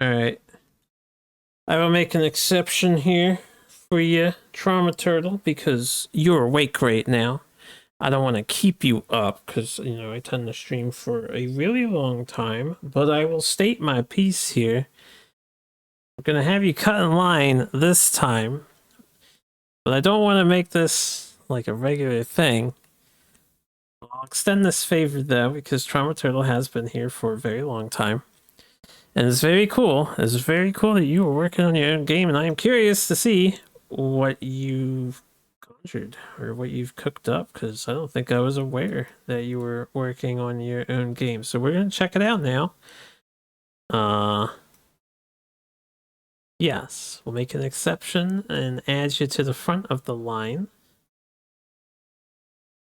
Alright. I will make an exception here for you, Trauma Turtle, because you're awake right now. I don't want to keep you up because, you know, I tend to stream for a really long time, but I will state my piece here. I'm going to have you cut in line this time, but I don't want to make this like a regular thing. I'll extend this favor though, because Trauma Turtle has been here for a very long time. And it's very cool. It's very cool that you were working on your own game, and I am curious to see what you've conjured or what you've cooked up, because I don't think I was aware that you were working on your own game. So we're gonna check it out now. Yes, we'll make an exception and add you to the front of the line.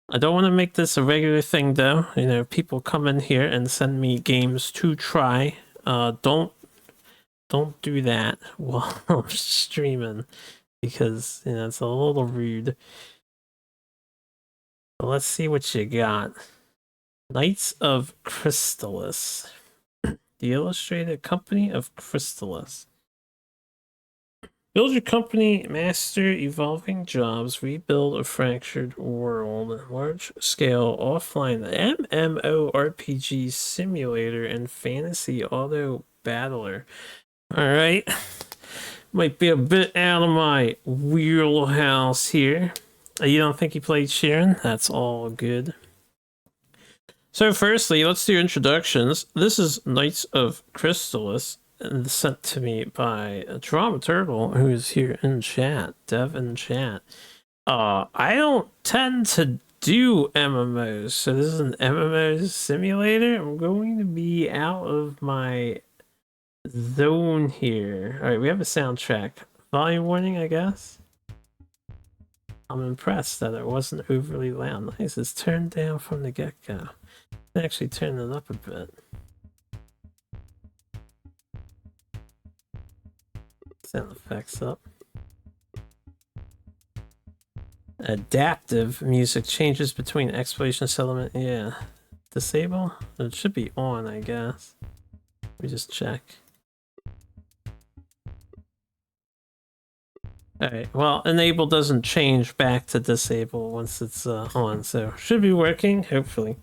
I don't want to make this a regular thing though. You know, people come in here and send me games to try. Don't do that while I'm streaming, because you know it's a little rude. But let's see what you got. Knights of Crystalis. The Illustrated Company of Crystalis. Build your company, master evolving jobs, rebuild a fractured world, large-scale offline MMORPG simulator, and fantasy auto battler. Alright, might be a bit out of my wheelhouse here. You don't think you played Sharon? That's all good. So firstly, let's do introductions. This is Knights of Crystalis, sent to me by Trauma Turtle, who is here in chat, Dev in chat. I don't tend to do MMOs, so this is an MMO simulator. I'm going to be out of my zone here. Alright, we have a soundtrack. Volume warning, I guess. I'm impressed that it wasn't overly loud. Nice, it's turned down from the get-go. Actually turn it up a bit. Sound effects up. Adaptive music changes between exploration settlement. Yeah. Disable? It should be on, I guess. Let me just check. Alright, well, enable doesn't change back to disable once it's on, so should be working, hopefully.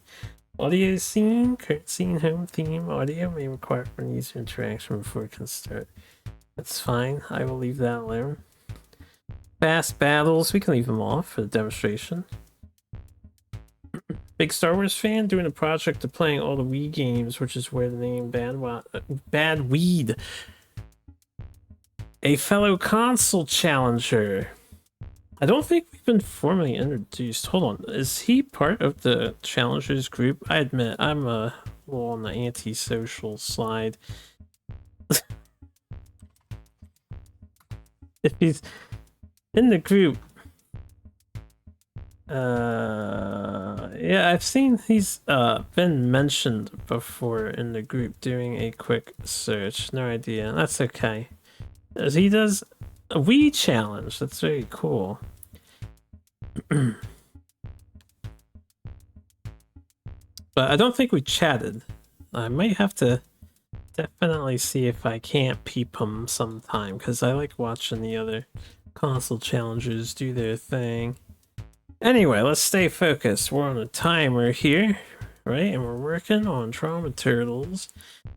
Audio scene, current scene, home theme, audio may require an user interaction before it can start. That's fine, I will leave that alone. Fast battles, we can leave them off for the demonstration. Big Star Wars fan, doing a project of playing all the Wii games, which is where the name Bad Weed. A fellow console challenger. I don't think we've been formally introduced. Hold on, is he part of the challengers group? I admit, I'm a little on the antisocial side. If he's in the group, yeah, I've seen he's been mentioned before in the group. Doing a quick search, no idea. That's okay. As he does a Wii challenge. That's very cool. But I don't think we chatted. I might have to definitely see if I can't peep him sometime, because I like watching the other console challengers do their thing. Anyway, let's stay focused. We're on a timer here, right? And we're working on Trauma Turtles,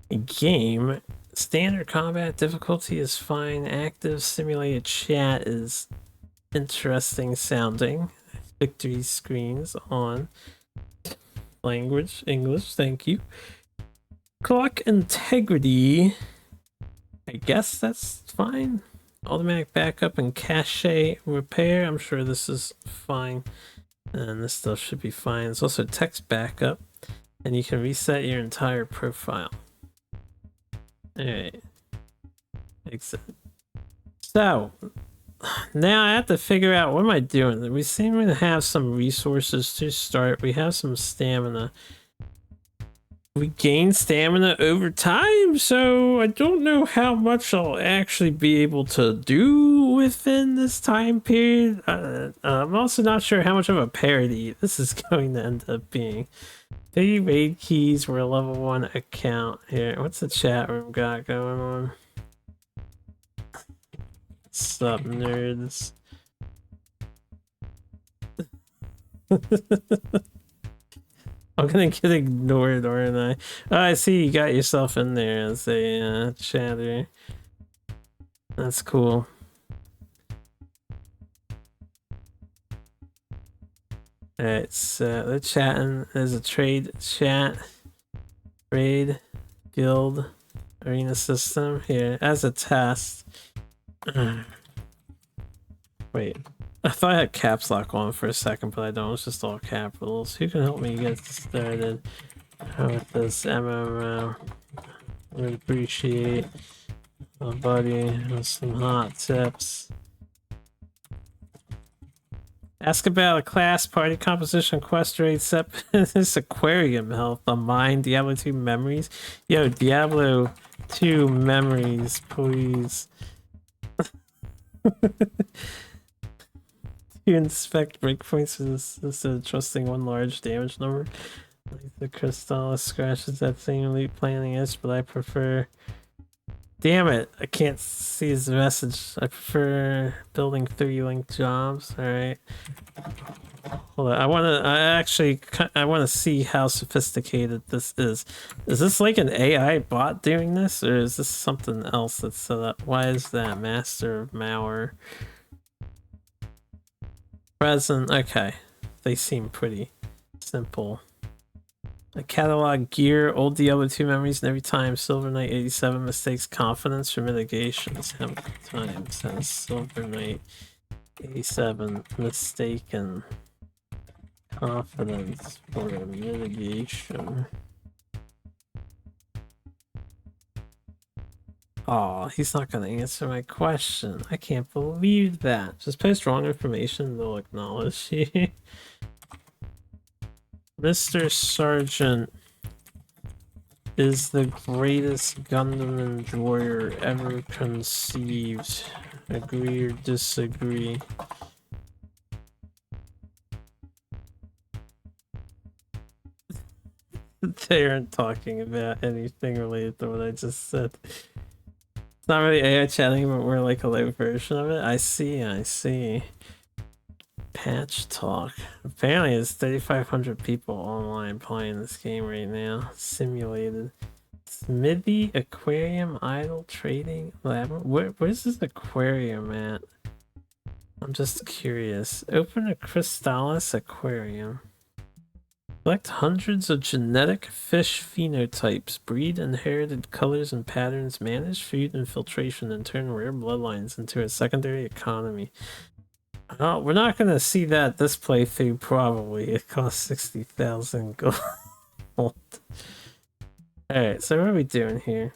a game. Standard combat difficulty is fine. Active simulated chat is interesting sounding. Victory screens on. Language, English, thank you. Clock integrity, I guess that's fine. Automatic backup and cache repair, I'm sure this is fine. And this stuff should be fine. There's also text backup, and you can reset your entire profile. Alright. Exit. So, now I have to figure out, what am I doing? We seem to have some resources to start. We have some stamina. We gain stamina over time, so I don't know how much I'll actually be able to do within this time period. I'm also not sure how much of a parody this is going to end up being. 3 raid keys were a level 1 account. Here, what's the chat room got going on? Sup, nerds? I'm gonna get ignored, aren't I? Oh, I see you got yourself in there as a chatter. That's cool. Alright, so they're chatting. There's a trade chat. Raid, guild, arena system. Here, as a test. Wait. I thought I had caps lock on for a second, but I don't. It's just all capitals. Who can help me get started with this MMO? I would appreciate my buddy with some hot tips. Ask about a class, party composition, quest rate, set this aquarium health, a mine, Diablo 2 memories. Yo, Diablo 2 memories, please. You inspect breakpoints is a trusting one large damage number. Like the Crystalis scratches that same elite planning is, but I prefer. Damn it! I can't see his message. I prefer building 3 linked jobs. All right. Hold on. I want to see how sophisticated this is. Is this like an AI bot doing this, or is this something else that's set up? Why is that Master of Malware? Present. Okay, they seem pretty simple. A catalog gear, old Diablo 2 memories, and every time Silver Knight 87 mistakes confidence for mitigations. How many times has Silver Knight 87 mistaken confidence for mitigation? Oh, he's not gonna answer my question. I can't believe that. Just post wrong information, they'll acknowledge you. Mr. Sergeant is the greatest Gundam enjoyer ever conceived. Agree or disagree? They aren't talking about anything related to what I just said. It's not really AI chatting, but we're like a live version of it. I see. Patch talk. Apparently there's 3,500 people online playing this game right now. Simulated. Smithy, aquarium, idle, trading, lab. Where's this aquarium at? I'm just curious. Open a Crystalis aquarium. Collect hundreds of genetic fish phenotypes. Breed inherited colors and patterns. Manage food infiltration and turn rare bloodlines into a secondary economy. Oh, we're not gonna see that this playthrough, probably. It costs 60,000 gold. Alright, so what are we doing here?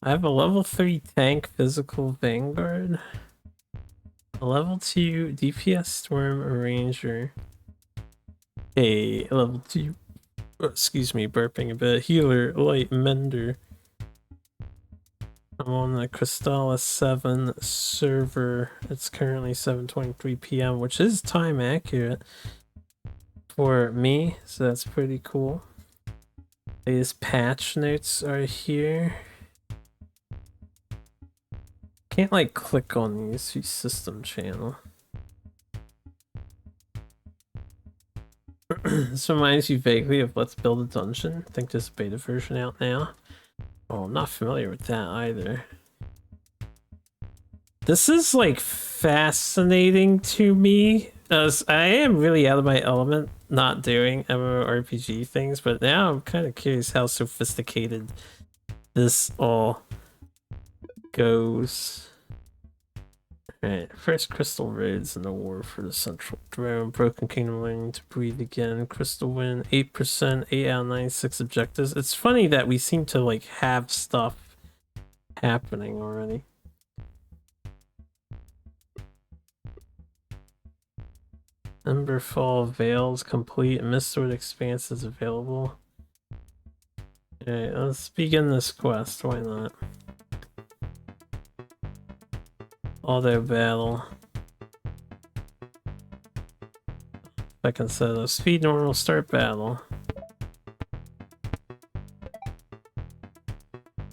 I have a level 3 tank physical vanguard. A level 2 DPS storm arranger. A level 2, excuse me, burping a bit, healer light mender. I'm on the Crystalis 7 server. It's currently 7:23 p.m., which is time accurate for me, so that's pretty cool. These patch notes are here. Can't like click on these system channel. This reminds you vaguely of Let's Build a Dungeon. I think there's a beta version out now. Oh, I'm not familiar with that either. This is like fascinating to me, as I am really out of my element not doing MMORPG things, but now I'm kind of curious how sophisticated this all goes. Alright, first Crystal Raids in the war for the Central Throne. Broken Kingdom learning to breathe again. Crystal win 8%, 8 out of 96 objectives. It's funny that we seem to like have stuff happening already. Emberfall Veils complete. Mistsword Expanse is available. Alright, let's begin this quest. Why not? Auto battle. If Second setup. Speed normal, start battle.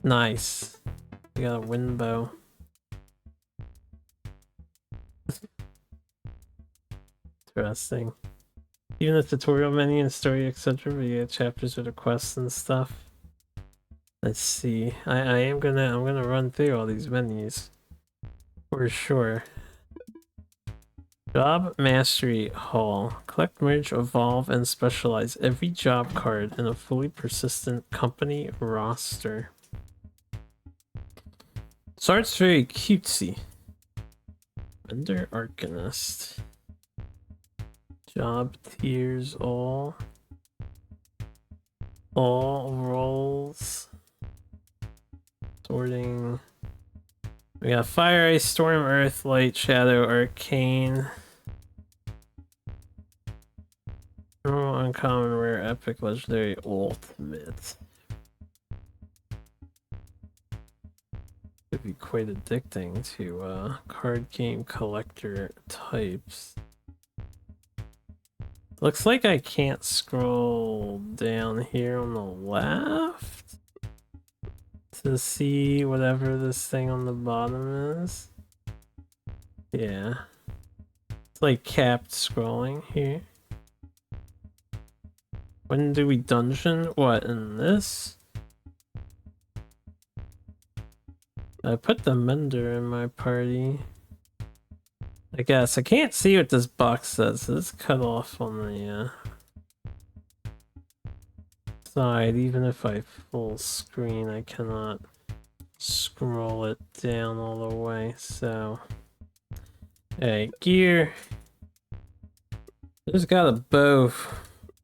Nice. We got a wind bow. Interesting. Even the tutorial menu and story, etc. We get chapters with the quests and stuff. Let's see. I'm gonna run through all these menus. For sure. Job Mastery Hall. Collect, merge, evolve, and specialize every job card in a fully persistent company roster. Starts very cutesy. Vendor Arcanist. Job tiers all roles. Sorting. We got Fire, Ice, Storm, Earth, Light, Shadow, Arcane. Normal, Uncommon, Rare, Epic, Legendary, Ultimate. Could be quite addicting to card game collector types. Looks like I can't scroll down here on the left to see whatever this thing on the bottom is. Yeah. It's like capped scrolling here. When do we dungeon? What, in this? I put the Mender in my party. I guess. I can't see what this box says. It's cut off on the side. Even if I full screen, I cannot scroll it down all the way. So, hey, gear. Just got a bow,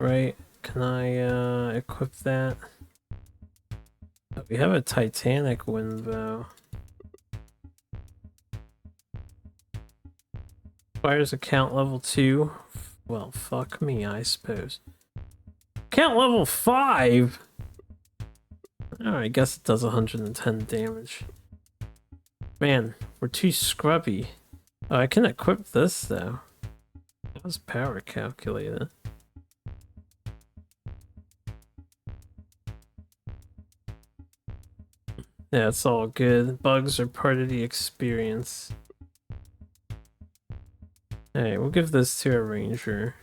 right? Can I equip that? Oh, we have a Titanic wind bow. Requires account level 2. Well, fuck me, I suppose. Account level 5? Alright, I guess it does 110 damage. Man, we're too scrubby. Oh, I can equip this though. That was power calculated. Yeah, it's all good. Bugs are part of the experience. Hey, we'll give this to a ranger.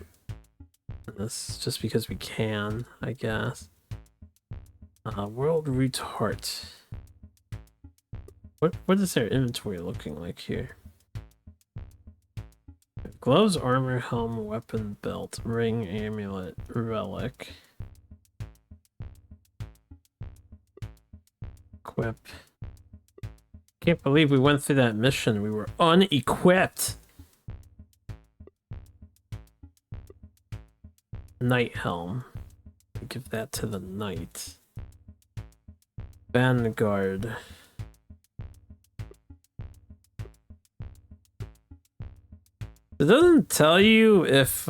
This just because we can, I guess. World Root Heart. What is their inventory looking like here? Gloves, armor, helm, weapon, belt, ring, amulet, relic. Equip. Can't believe we went through that mission. We were unequipped. Knight helm. Give that to the knight. Vanguard. It doesn't tell you if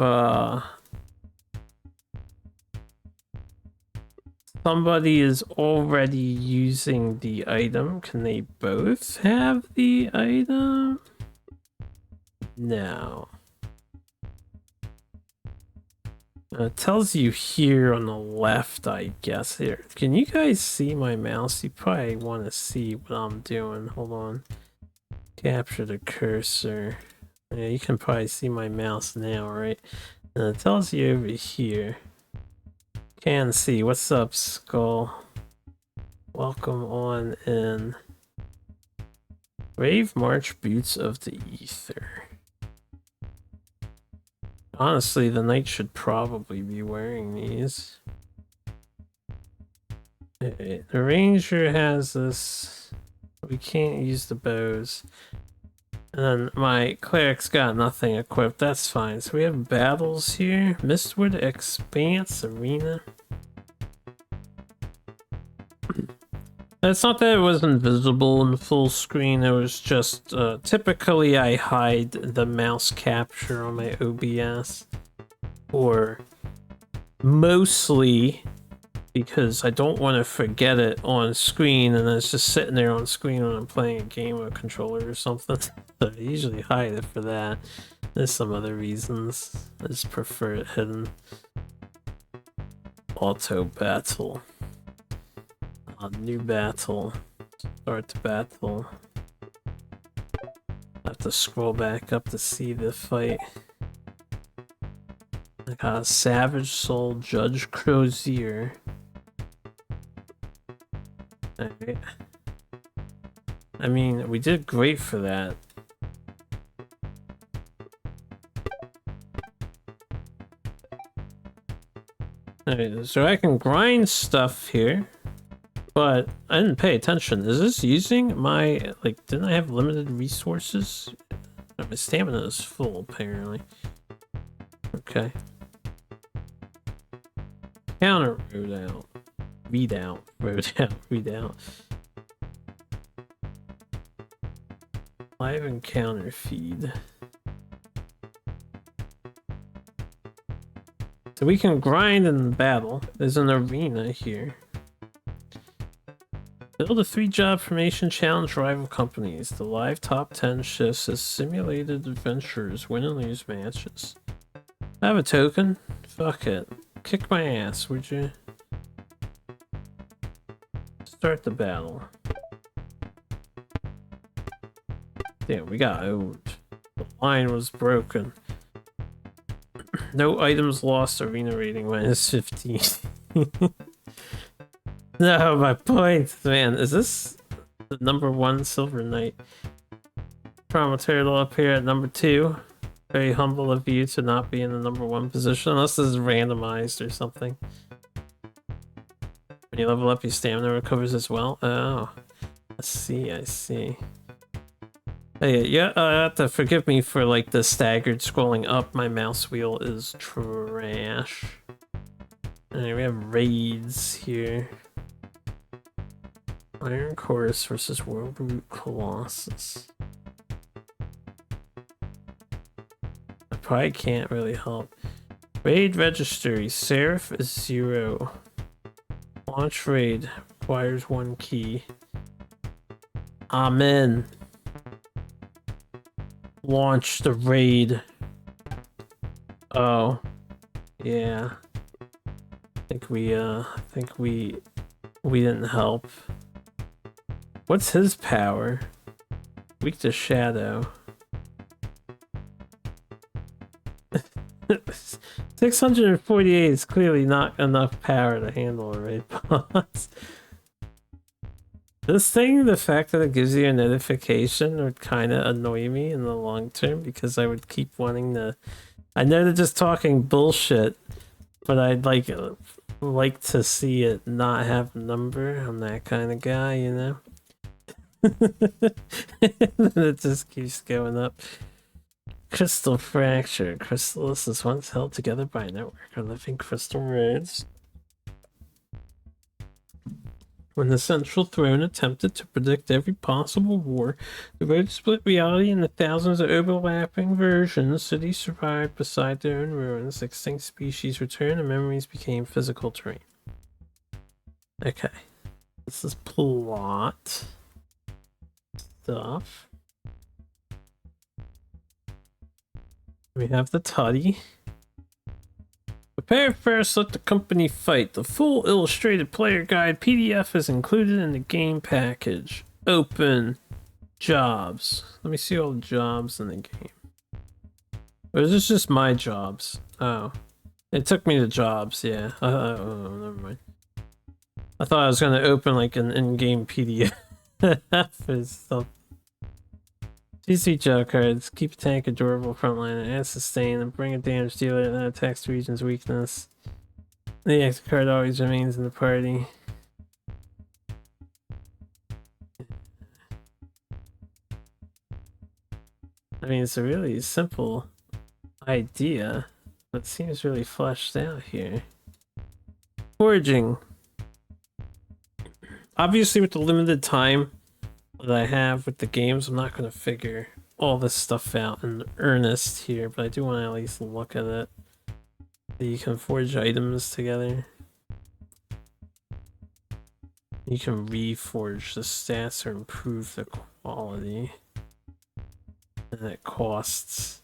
somebody is already using the item. Can they both have the item? No. It tells you here on the left, I guess. Here, can you guys see my mouse? You probably want to see what I'm doing. Hold on. Capture the cursor. Yeah, you can probably see my mouse now, right? And it tells you over here. Can see. What's up, Skull? Welcome on in. Brave March Boots of the Ether. Honestly, the knight should probably be wearing these. The ranger has this. We can't use the bows. And then my cleric's got nothing equipped. That's fine. So we have battles here. Mistwood Expanse Arena. It's not that it wasn't visible in full screen, it was just, typically I hide the mouse capture on my OBS, or mostly because I don't want to forget it on screen and it's just sitting there on screen when I'm playing a game with a controller or something. So I usually hide it for that. There's some other reasons. I just prefer it hidden. Auto battle. New battle. Start battle. I have to scroll back up to see the fight. I got a Savage Soul Judge Crozier. Alright. I mean, we did great for that. Alright, so I can grind stuff here. But I didn't pay attention. Is this using my, like, didn't I have limited resources? Oh, my stamina is full, apparently. Okay. Counter road out. Read out. Road out. Read out. Live encounter feed. So we can grind in battle. There's an arena here. Build a 3-job formation challenge rival companies. The live top 10 shifts as simulated adventures, win and lose matches. I have a token? Fuck it. Kick my ass, would you? Start the battle. Damn, we got owned. The line was broken. No items lost, arena rating -15. No, my point, man. Is this the #1 Silver Knight? Trauma turtle up here at #2. Very humble of you to not be in the #1 position, unless this is randomized or something. When you level up, your stamina recovers as well. Oh, I see. I see. Hey, yeah, have to forgive me for like the staggered scrolling up. My mouse wheel is trash. Alright, we have raids here. Iron Chorus versus World Root Colossus. I probably can't really help. Raid registry. Seraph is 0. Launch raid. Requires 1 key. Amen. Launch the raid. Oh. Yeah. I think we didn't help. What's his power? Weak to shadow. 648 is clearly not enough power to handle a raid boss. This thing, the fact that it gives you a notification would kind of annoy me in the long term because I would keep wanting to. I know they're just talking bullshit, but I'd like to see it not have a number. I'm that kind of guy, you know? It just keeps going up. Crystal fracture. Crystalis is once held together by a network of living crystal rods. When the Central Throne attempted to predict every possible war, the road split reality into thousands of overlapping versions. Cities survived beside their own ruins. Extinct species returned and memories became physical terrain. Okay. This is plot stuff. We have the Tutty. Prepare first, let the company fight. The full illustrated player guide PDF is included in the game package. Open. Jobs. Let me see all the jobs in the game. Or is this just my jobs? Oh. It took me to jobs, yeah. Oh, never mind. I thought I was going to open like an in-game PDF for stuff. CC job cards. Keep a tank a durable frontline and add sustain and bring a damage dealer that attacks the region's weakness. The extra card always remains in the party. I mean, it's a really simple idea, but it seems really fleshed out here. Foraging. Obviously, with the limited time that I have with the games, I'm not going to figure all this stuff out in earnest here, but I do want to at least look at it. You can forge items together. You can reforge the stats or improve the quality. And it costs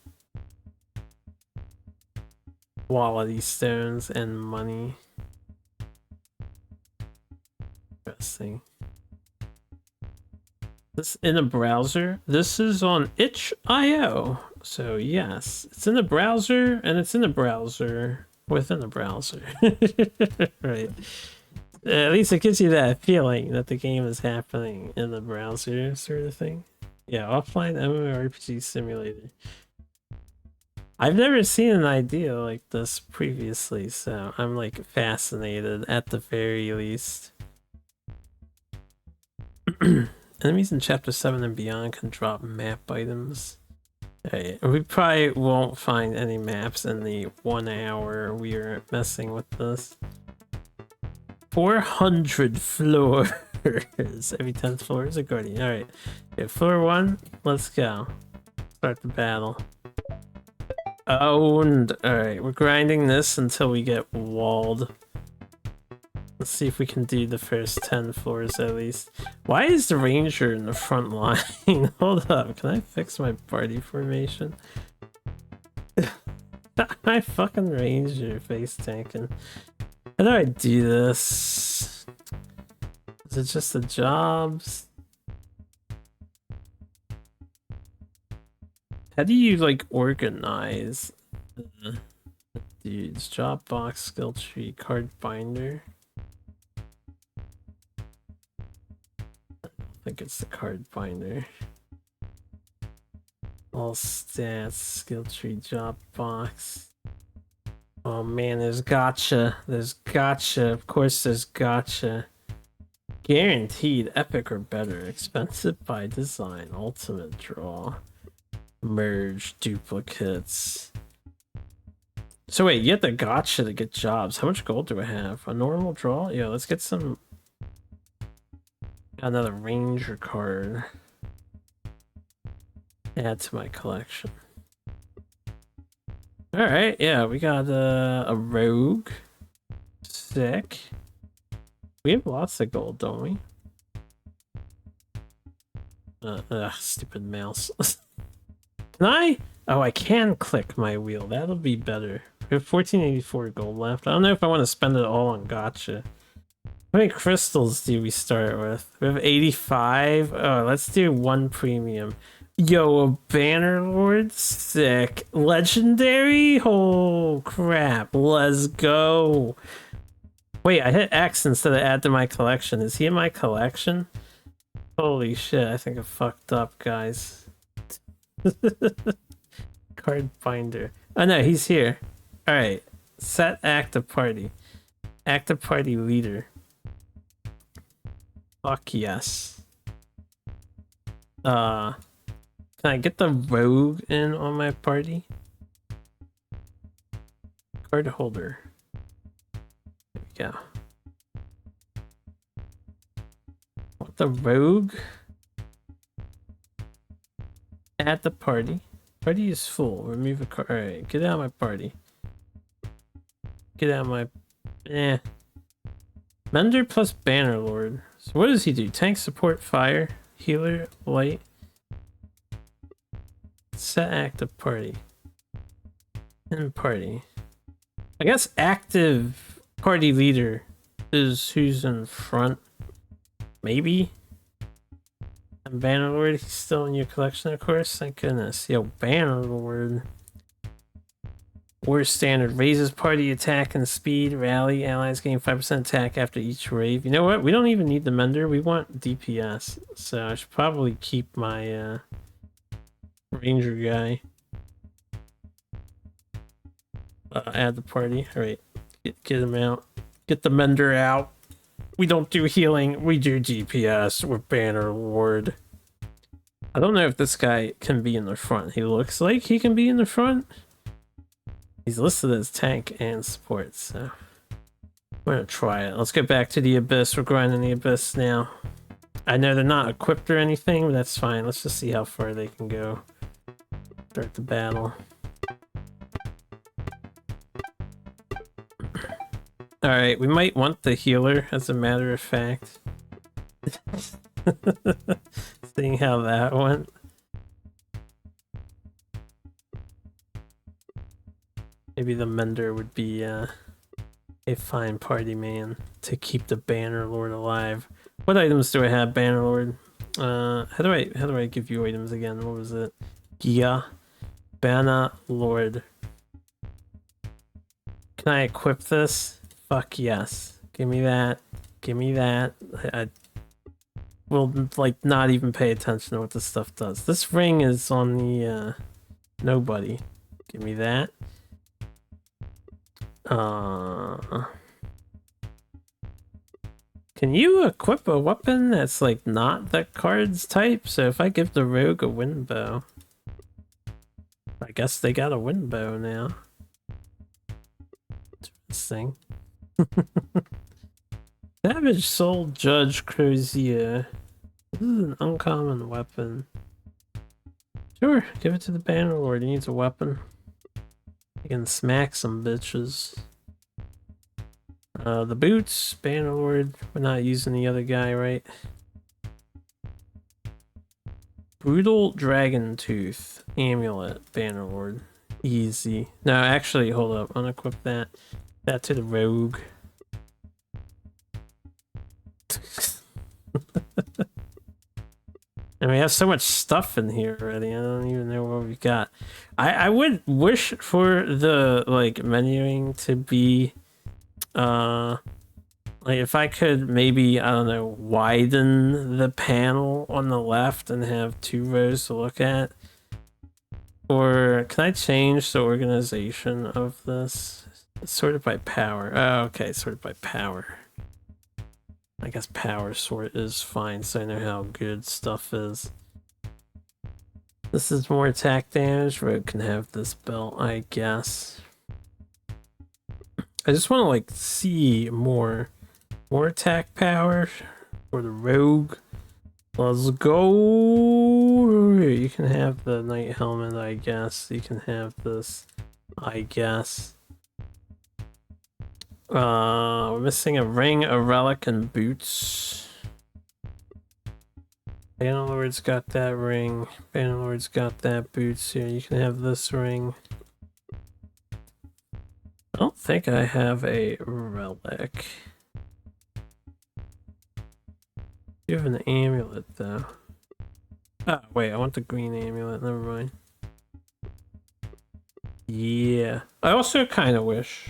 quality stones and money. Interesting. This in a browser? This is on itch.io. So yes, it's in the browser and it's in the browser within the browser. Right. At least it gives you that feeling that the game is happening in the browser sort of thing. Yeah, offline MMORPG simulator. I've never seen an idea like this previously, so I'm like fascinated at the very least. Enemies in Chapter 7 and beyond can drop map items. Hey, we probably won't find any maps in the 1 hour we are messing with this. 400 floors. Every 10th floor is a guardian. Alright. Okay, floor 1, let's go. Start the battle. Owned. Alright, we're grinding this until we get walled. Let's see if we can do the first 10 floors at least. Why is the ranger in the front line? Hold up, can I fix my party formation? My fucking ranger face tanking. How do I do this? Is it just the jobs? How do you like organize dudes? Job box, skill tree, card binder. I think it's the card binder. All stats, skill tree, job box. Oh man, there's gotcha. There's gotcha. Of course there's gotcha. Guaranteed epic or better. Expensive by design. Ultimate draw. Merge duplicates. So wait, you have the gotcha to get jobs. How much gold do I have? A normal draw? Yeah, let's get some. Got another ranger card. Add to my collection. Alright, yeah, we got a rogue. Sick. We have lots of gold, don't we? Stupid mouse. Can I? Oh, I can click my wheel. That'll be better. We have 1484 gold left. I don't know if I want to spend it all on gotcha. How many crystals do we start with? We have 85. Oh, let's do 1 premium. Yo, a banner lord? Sick. Legendary? Oh, crap. Let's go. Wait, I hit X instead of add to my collection. Is he in my collection? Holy shit, I think I fucked up, guys. Card binder. Oh no, he's here. Alright. Set active party. Active party leader. Fuck yes. Can I get the rogue in on my party? Card holder. There we go. Want the rogue? Add the party. Party is full. Remove a card. Alright, get out of my party. Get out of my... Eh. Mender plus Banner Lord. So what does he do? Tank, support, fire, healer, light. Set active party. In party. I guess active party leader is who's in front. Maybe? And Bannerlord, he's still in your collection, of course. Thank goodness. Yo, Bannerlord. War standard. Raises party attack and speed. Rally. Allies gain 5% attack after each wave. You know what? We don't even need the Mender. We want DPS. So I should probably keep my Ranger guy. Add the party. Alright. Get him out. Get the Mender out. We don't do healing. We do DPS. We're Bannerlord. I don't know if this guy can be in the front. He looks like he can be in the front. He's listed as tank and support, so we're gonna try it. Let's get back to the Abyss. We're grinding the Abyss now. I know they're not equipped or anything, but that's fine. Let's just see how far they can go. Start the battle. Alright, we might want the healer, as a matter of fact. Seeing how that went. Maybe the Mender would be a fine party man to keep the Bannerlord alive. What items do I have, Bannerlord? How do I give you items again? What was it? Yeah, Bannerlord. Can I equip this? Fuck yes. Give me that. Give me that. I will like not even pay attention to what this stuff does. This ring is on the nobody. Give me that. Can you equip a weapon that's like not the card's type? So if I give the rogue a wind bow, I guess they got a wind bow now. Interesting. Savage Soul Judge Crozier. This is an uncommon weapon. Sure, give it to the Bannerlord. He needs a weapon. You can smack some bitches. The boots, Bannerlord. We're not using the other guy, right? Brutal Dragon Tooth Amulet, Bannerlord. Easy. No, actually, hold up. Unequip that. That to the rogue. And we have so much stuff in here already. I don't even know what we got. I would wish for the like menuing to be like if I could maybe, I don't know, widen the panel on the left and have 2 rows to look at. Or can I change the organization of this? It's sorted by power. Oh, okay, sorted by power. I guess power sort is fine, so I know how good stuff is. This is more attack damage. Rogue can have this belt, I guess. I just want to like see more attack power for the rogue. Let's go. You can have the knight helmet, I guess. You can have this, I guess. We're missing a ring, a relic, and boots. Bannerlord's got that ring. Bannerlord's got that boots here. You can have this ring. I don't think I have a relic. You have an amulet though. Ah, wait, I want the green amulet, never mind. Yeah. I also kind of wish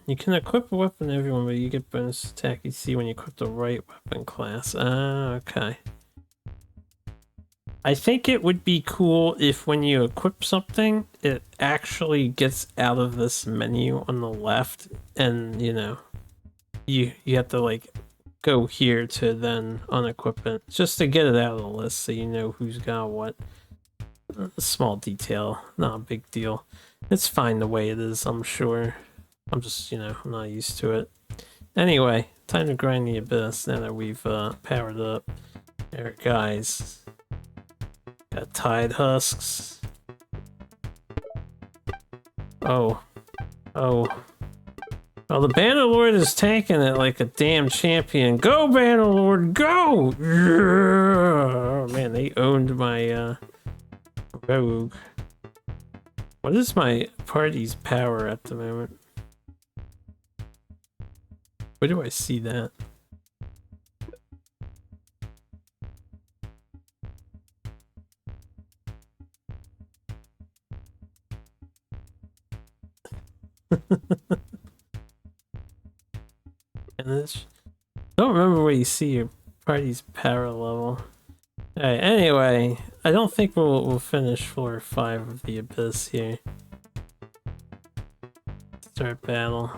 you can equip a weapon to everyone, but you get bonus attack you see when you equip the right weapon class. Ah, okay. I think it would be cool if when you equip something, it actually gets out of this menu on the left, and you know, you have to like go here to then unequip it, just to get it out of the list so you know who's got what. A small detail, not a big deal. It's fine the way it is, I'm sure. I'm just, you know, I'm not used to it. Anyway, time to grind the abyss now that we've powered up. There, guys. Got tide husks. Oh. Oh, the Bannerlord is tanking it like a damn champion. Go, Bannerlord, go! Oh man, they owned my rogue. What is my party's power at the moment? Where do I see that? And this, don't remember where you see your party's power level. Alright, anyway, I don't think we'll finish floor 5 of the abyss here. Start battle.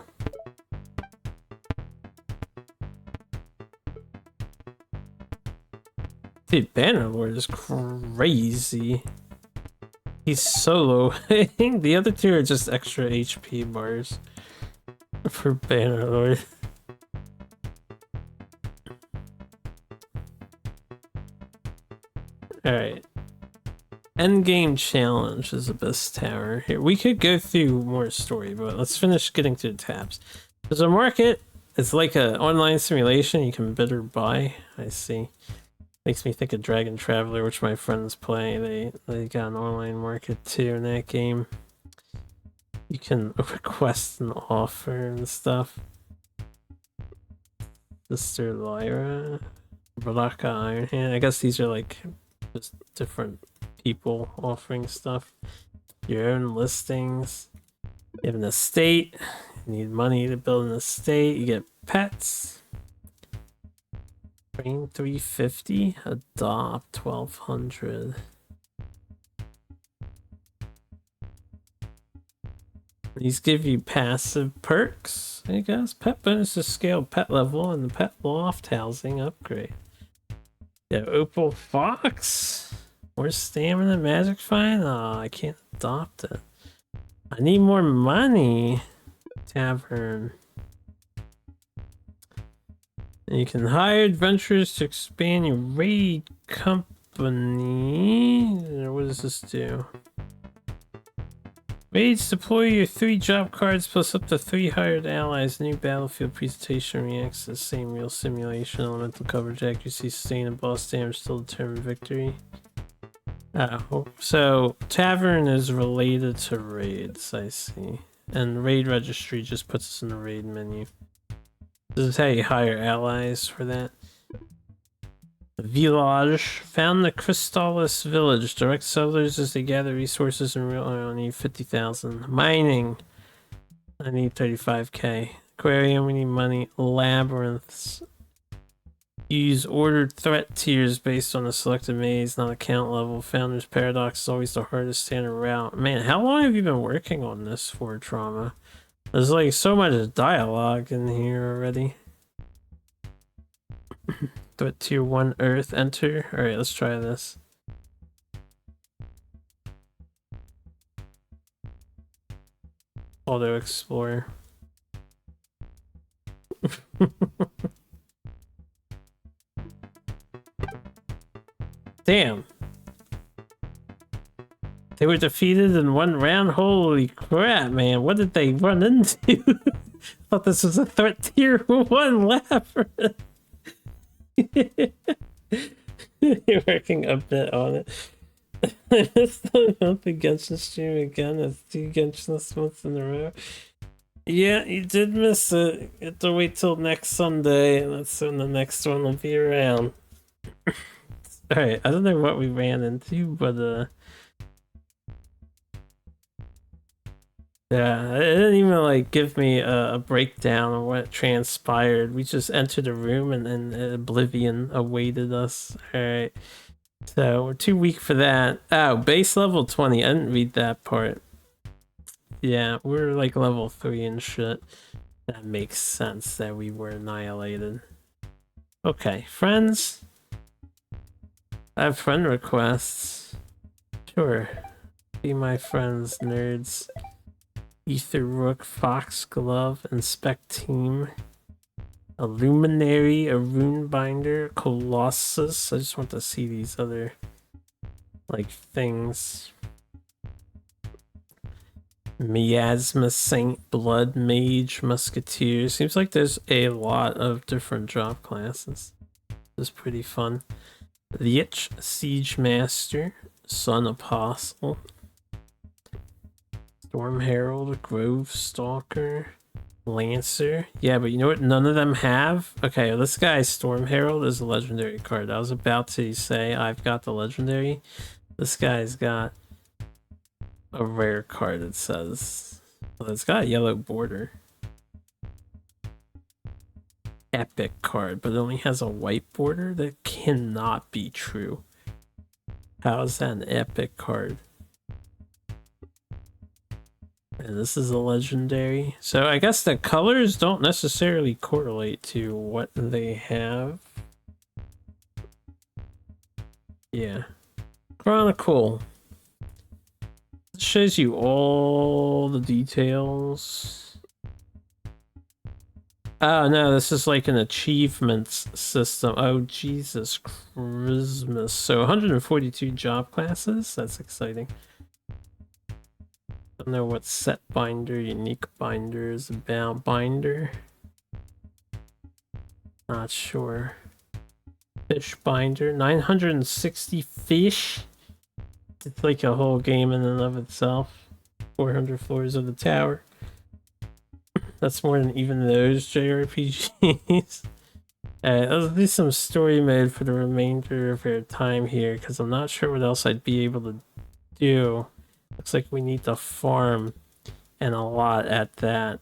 Dude, Bannerlord is crazy. He's solo. The other 2 are just extra HP bars for Bannerlord. Alright. Endgame challenge is Abyss Tower. Here, we could go through more story, but let's finish getting through the tabs. There's a market. It's like an online simulation. You can bid or buy. I see. Makes me think of Dragon Traveler, which my friends play. They got an online market too in that game. You can request an offer and stuff. Sister Lyra, Baraka Ironhand. I guess these are like just different people offering stuff. Your own listings. You have an estate. You need money to build an estate. You get pets. Train 350. Adopt 1200. These give you passive perks, I guess. Pet bonuses scale pet level and the pet loft housing upgrade. Yeah, Opal Fox. More stamina, magic find. Oh, I can't adopt it. I need more money. Tavern. And you can hire adventurers to expand your raid company. What does this do? Raids deploy your 3 job cards plus up to 3 hired allies. New battlefield presentation reacts to the same real simulation. Elemental coverage, accuracy, sustain, and boss damage still determine victory. Oh, so Tavern is related to raids, I see. And raid registry just puts us in the raid menu. This is how you hire allies for that. Village. Found the Crystalis village. Direct settlers as they gather resources and real. I need 50,000. Mining. I need 35k. Aquarium, we need money. Labyrinths. Use ordered threat tiers based on the selected maze, not account level. Founder's Paradox is always the hardest standard route. Man, how long have you been working on this for, Trauma? There's like so much dialogue in here already. Threat tier 1 Earth, enter. Alright, let's try this. Auto Explorer. Damn. They were defeated in 1 round? Holy crap, man. What did they run into? I thought this was a threat tier 1 labyrinth. You're working a bit on it. I missed the monthly Genshin stream again. That's 2 Genshin months in a row. Yeah, you did miss it. You have to wait till next Sunday, and that's when the next one will be around. Alright, I don't know what we ran into, but yeah, it didn't even like give me a breakdown of what transpired. We just entered a room and oblivion awaited us. Alright. So we're too weak for that. Oh, base level 20. I didn't read that part. Yeah, we're like level 3 and shit. That makes sense that we were annihilated. Okay, friends. I have friend requests. Sure. Be my friends, nerds. Ether Rook, Foxglove, Inspect Team, a Luminary, a Runebinder, Colossus. I just want to see these other like things. Miasma Saint, Blood Mage, Musketeer. Seems like there's a lot of different job classes. This is pretty fun. Lich, Siege Master, Sun Apostle, Storm Herald, Grove Stalker, Lancer. Yeah, but you know what none of them have? Okay, this guy, Storm Herald, is a legendary card. I was about to say I've got the legendary. This guy's got a rare card, it says. Well, it's got a yellow border. Epic card, but it only has a white border? That cannot be true. How is that an epic card? And this is a legendary. So I guess the colors don't necessarily correlate to what they have. Yeah. Chronicle. It shows you all the details. Oh no, this is like an achievements system. Oh Jesus Christmas. So 142 job classes? That's exciting. Don't know what set binder, unique binder is about. Binder? Not sure. Fish binder, 960 fish. It's like a whole game in and of itself. 400 floors of the tower. That's more than even those JRPGs. Let's do some story mode for the remainder of our time here, because I'm not sure what else I'd be able to do. Looks like we need to farm, and a lot at that.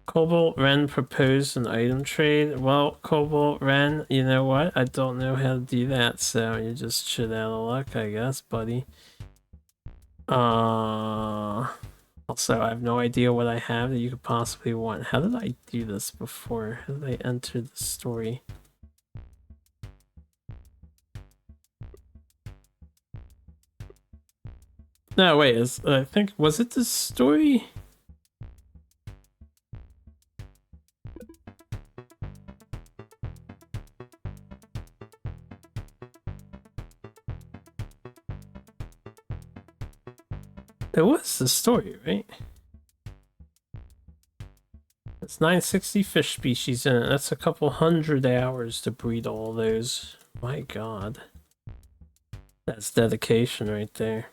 Cobalt Ren proposed an item trade. Well, Cobalt Ren, you know what? I don't know how to do that, so you just shit out of luck, I guess, buddy. Also, I have no idea what I have that you could possibly want. How did I do this before? How did I enter the story? No, wait, I think, was it the story? It was the story, right? It's 960 fish species in it. That's a couple hundred hours to breed all those. My god. That's dedication right there.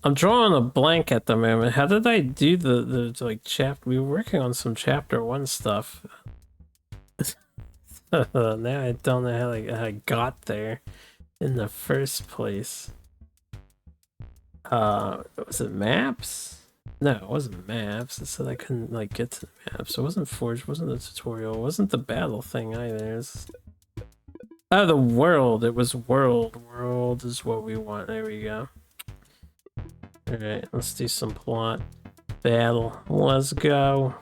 I'm drawing a blank at the moment. How did I do the like chapter? We were working on some chapter 1 stuff. Now I don't know how I got there in the first place. Was it maps? No, it wasn't maps. It said I couldn't like get to the maps. It wasn't Forge, wasn't the tutorial, it wasn't the battle thing either. Oh, the world. It was world. World is what we want. There we go. Alright, let's do some plot. Battle. Let's go.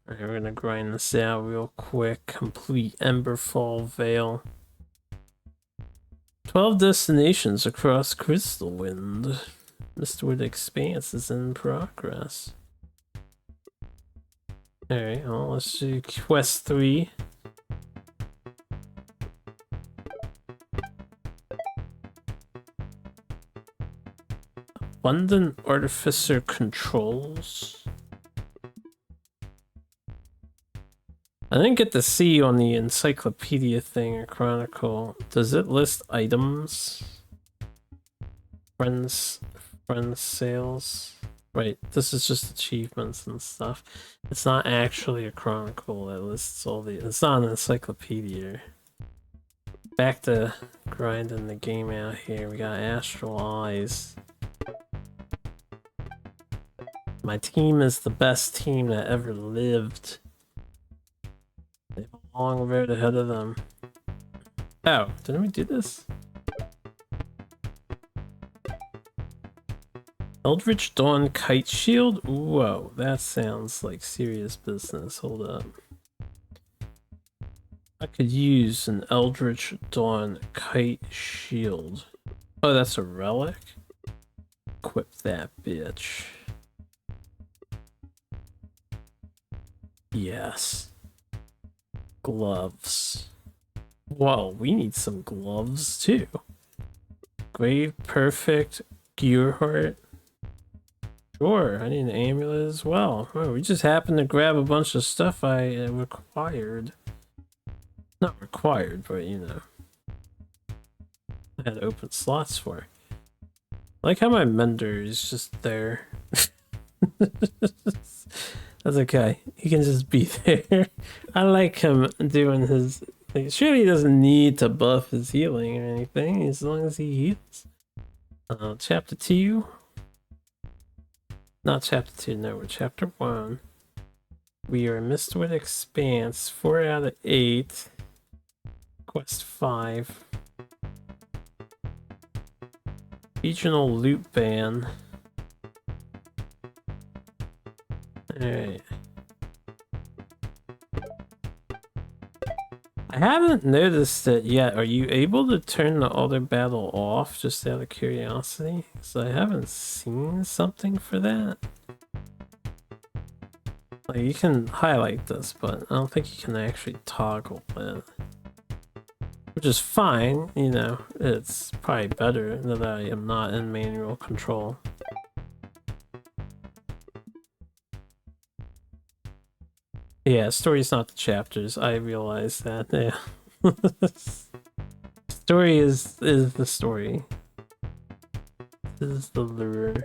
Alright, we're gonna grind this out real quick. Complete Emberfall Vale. 12 destinations across Crystal Wind. Mistwood Expanse is in progress. Alright, well, let's do Quest 3. Abundant Artificer Controls. I didn't get to see on the encyclopedia thing or chronicle. Does it list items? Friends sales? Right, this is just achievements and stuff. It's not actually a chronicle that lists all the... It's not an encyclopedia. Back to grinding the game out here. We got Astral Eyes. My team is the best team that ever lived. They have a long road ahead of them. Oh, didn't we do this? Eldritch Dawn Kite Shield? Whoa, that sounds like serious business. Hold up. I could use an Eldritch Dawn Kite Shield. Oh, that's a relic? Equip that bitch. Yes. Gloves. Whoa, we need some gloves too. Grave Perfect Gear Heart. Sure, I need an amulet as well. Oh, we just happened to grab a bunch of stuff I required. Not required, but you know. I had open slots for. I like how my mender is just there. That's okay. He can just be there. I like him doing his... Like, sure, he doesn't need to buff his healing or anything, as long as he heals. Chapter 2. Not chapter 2, no, we're chapter 1. We are Mistwood Expanse, 4 out of 8. Quest 5. Regional loot ban. Alright. I haven't noticed it yet. Are you able to turn the other battle off, just out of curiosity? Because I haven't seen something for that. Like, you can highlight this, but I don't think you can actually toggle it. Which is fine, you know. It's probably better that I am not in manual control. Yeah, story's not the chapters. I realize that. Yeah. Story is the story. This is the lure.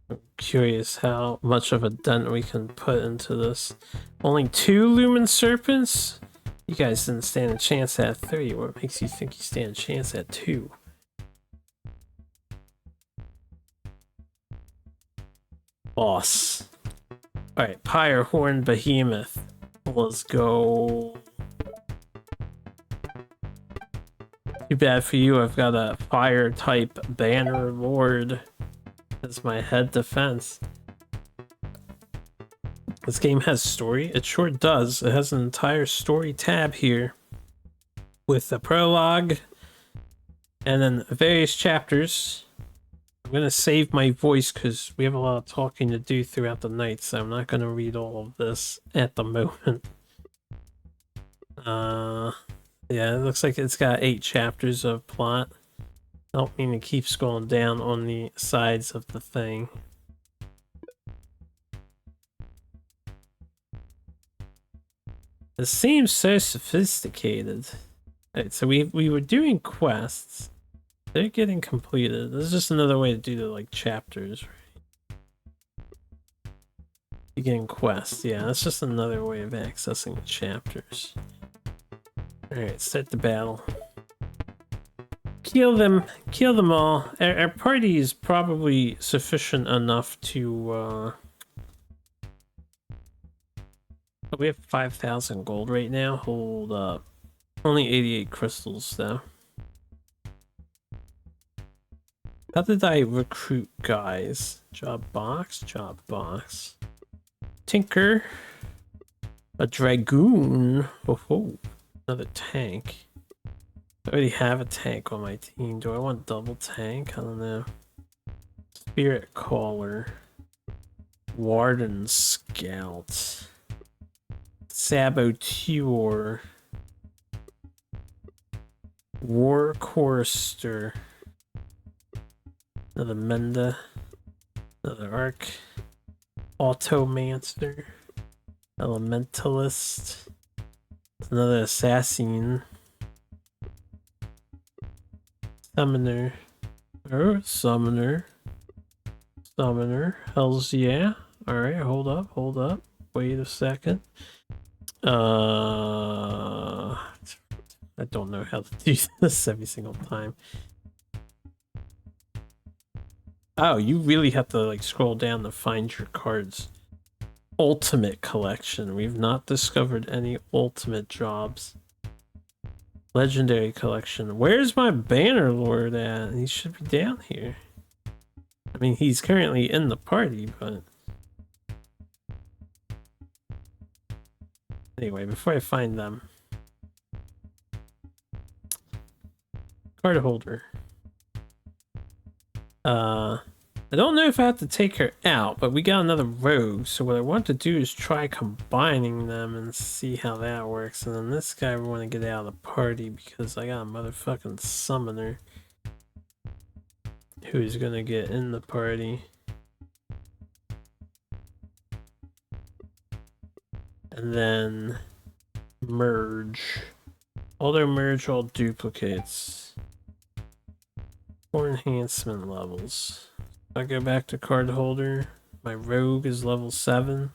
I'm curious how much of a dent we can put into this. Only 2 Lumen Serpents? You guys didn't stand a chance at 3. What makes you think you stand a chance at 2? Boss. Alright, Pyre Horn Behemoth. Let's go. Too bad for you, I've got a fire type Banner Lord as my head defense. This game has story? It sure does. It has an entire story tab here with the prologue and then various chapters. I'm gonna save my voice because we have a lot of talking to do throughout the night, so I'm not gonna read all of this at the moment. Yeah, it looks like it's got 8 chapters of plot. I don't mean to keep scrolling down on the sides of the thing. It seems so sophisticated. Alright, so we were doing quests. They're getting completed. This is just another way to do the like chapters, right? You're getting quests, yeah, that's just another way of accessing the chapters. Alright, start the battle. Kill them all. Our party is probably sufficient enough to we have 5,000 gold right now. Hold up. Only 88 crystals though. How did I recruit guys? Job box. Tinker. A dragoon. Oh, another tank. I already have a tank on my team. Do I want double tank? I don't know. Spirit Caller. Warden Scout. Saboteur. War Chorister. Another Menda. Another Arc. Automancer. Elementalist. Another Assassin. Summoner. Oh, Summoner. Hells yeah. Alright, hold up. Wait a second. I don't know how to do this every single time. Oh, you really have to like scroll down to find your cards. Ultimate collection. We've not discovered any ultimate jobs. Legendary collection. Where's my Banner Lord at? He should be down here. I mean, he's currently in the party, but... Anyway, before I find them... Card holder. I don't know if I have to take her out, but we got another rogue, so what I want to do is try combining them and see how that works. And then this guy we want to get out of the party because I got a motherfucking summoner who's gonna get in the party. And then merge. Auto merge all duplicates. 4 enhancement levels. I go back to card holder. My rogue is level 7.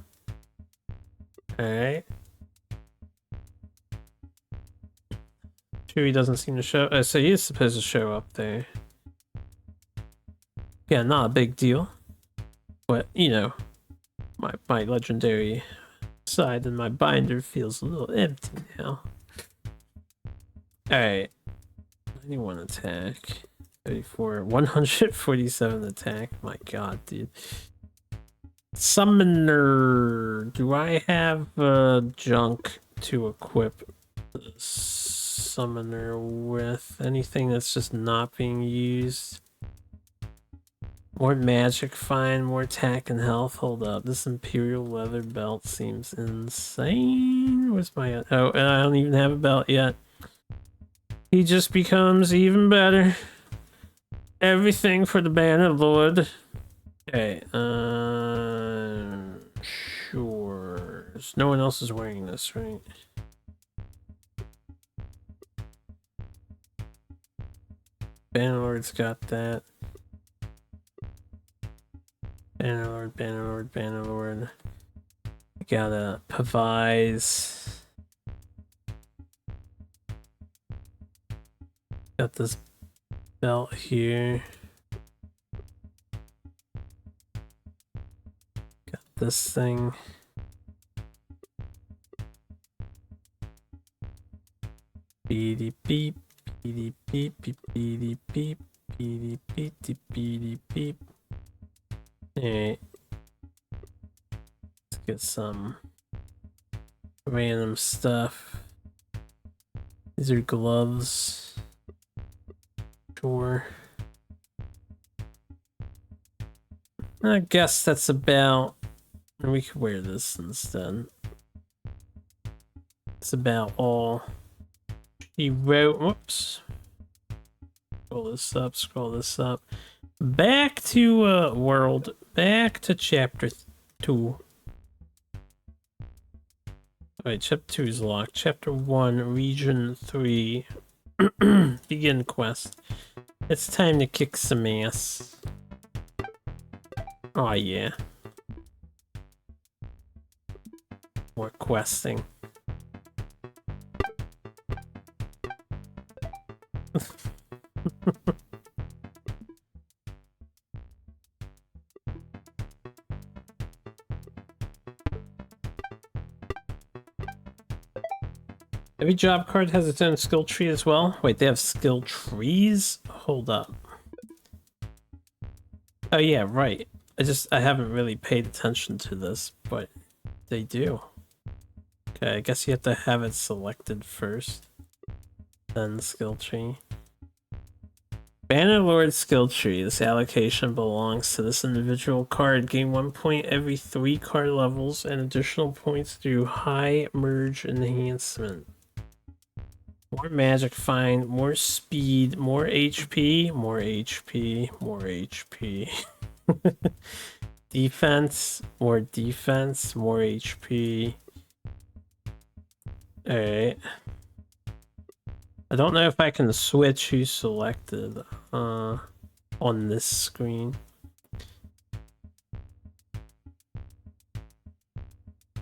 Alright. Sure, he doesn't seem to show. So he is supposed to show up there. Yeah, not a big deal. But, you know, my legendary side in my binder feels a little empty now. Alright. 91 attack. 34, 147 attack. My god, dude. Summoner. Do I have junk to equip the summoner with? Anything that's just not being used? More magic, fine. More attack and health. Hold up. This Imperial leather belt seems insane. Where's my... Oh, and I don't even have a belt yet. He just becomes even better. Everything for the Banner Lord. Okay, sure. No one else is wearing this, right? Bannerlord's got that. Bannerlord, Bannerlord, Bannerlord. I gotta Pavise. Got this belt here. Got this thing. Beady beep, beady beep, beep, beady beep, beady beep, beady beep. Alright. Let's get some random stuff. These are gloves. Sure. I guess that's about... We could wear this instead. It's about all he wrote. Whoops. Scroll this up. Back to world. Back to chapter 2. Alright, chapter 2 is locked. Chapter 1, region 3. Begin quest. It's time to kick some ass. Oh yeah. More questing. Every job card has its own skill tree as well. Wait, they have skill trees? Hold up. Oh yeah, right. I haven't really paid attention to this, but they do. Okay, I guess you have to have it selected first. Then skill tree. Bannerlord skill tree. This allocation belongs to this individual card. Gain 1 point every 3 card levels and additional points through high merge enhancement. More magic find, more speed, more HP, more HP, more HP. Defense, more HP. Alright. I don't know if I can switch who's selected on this screen.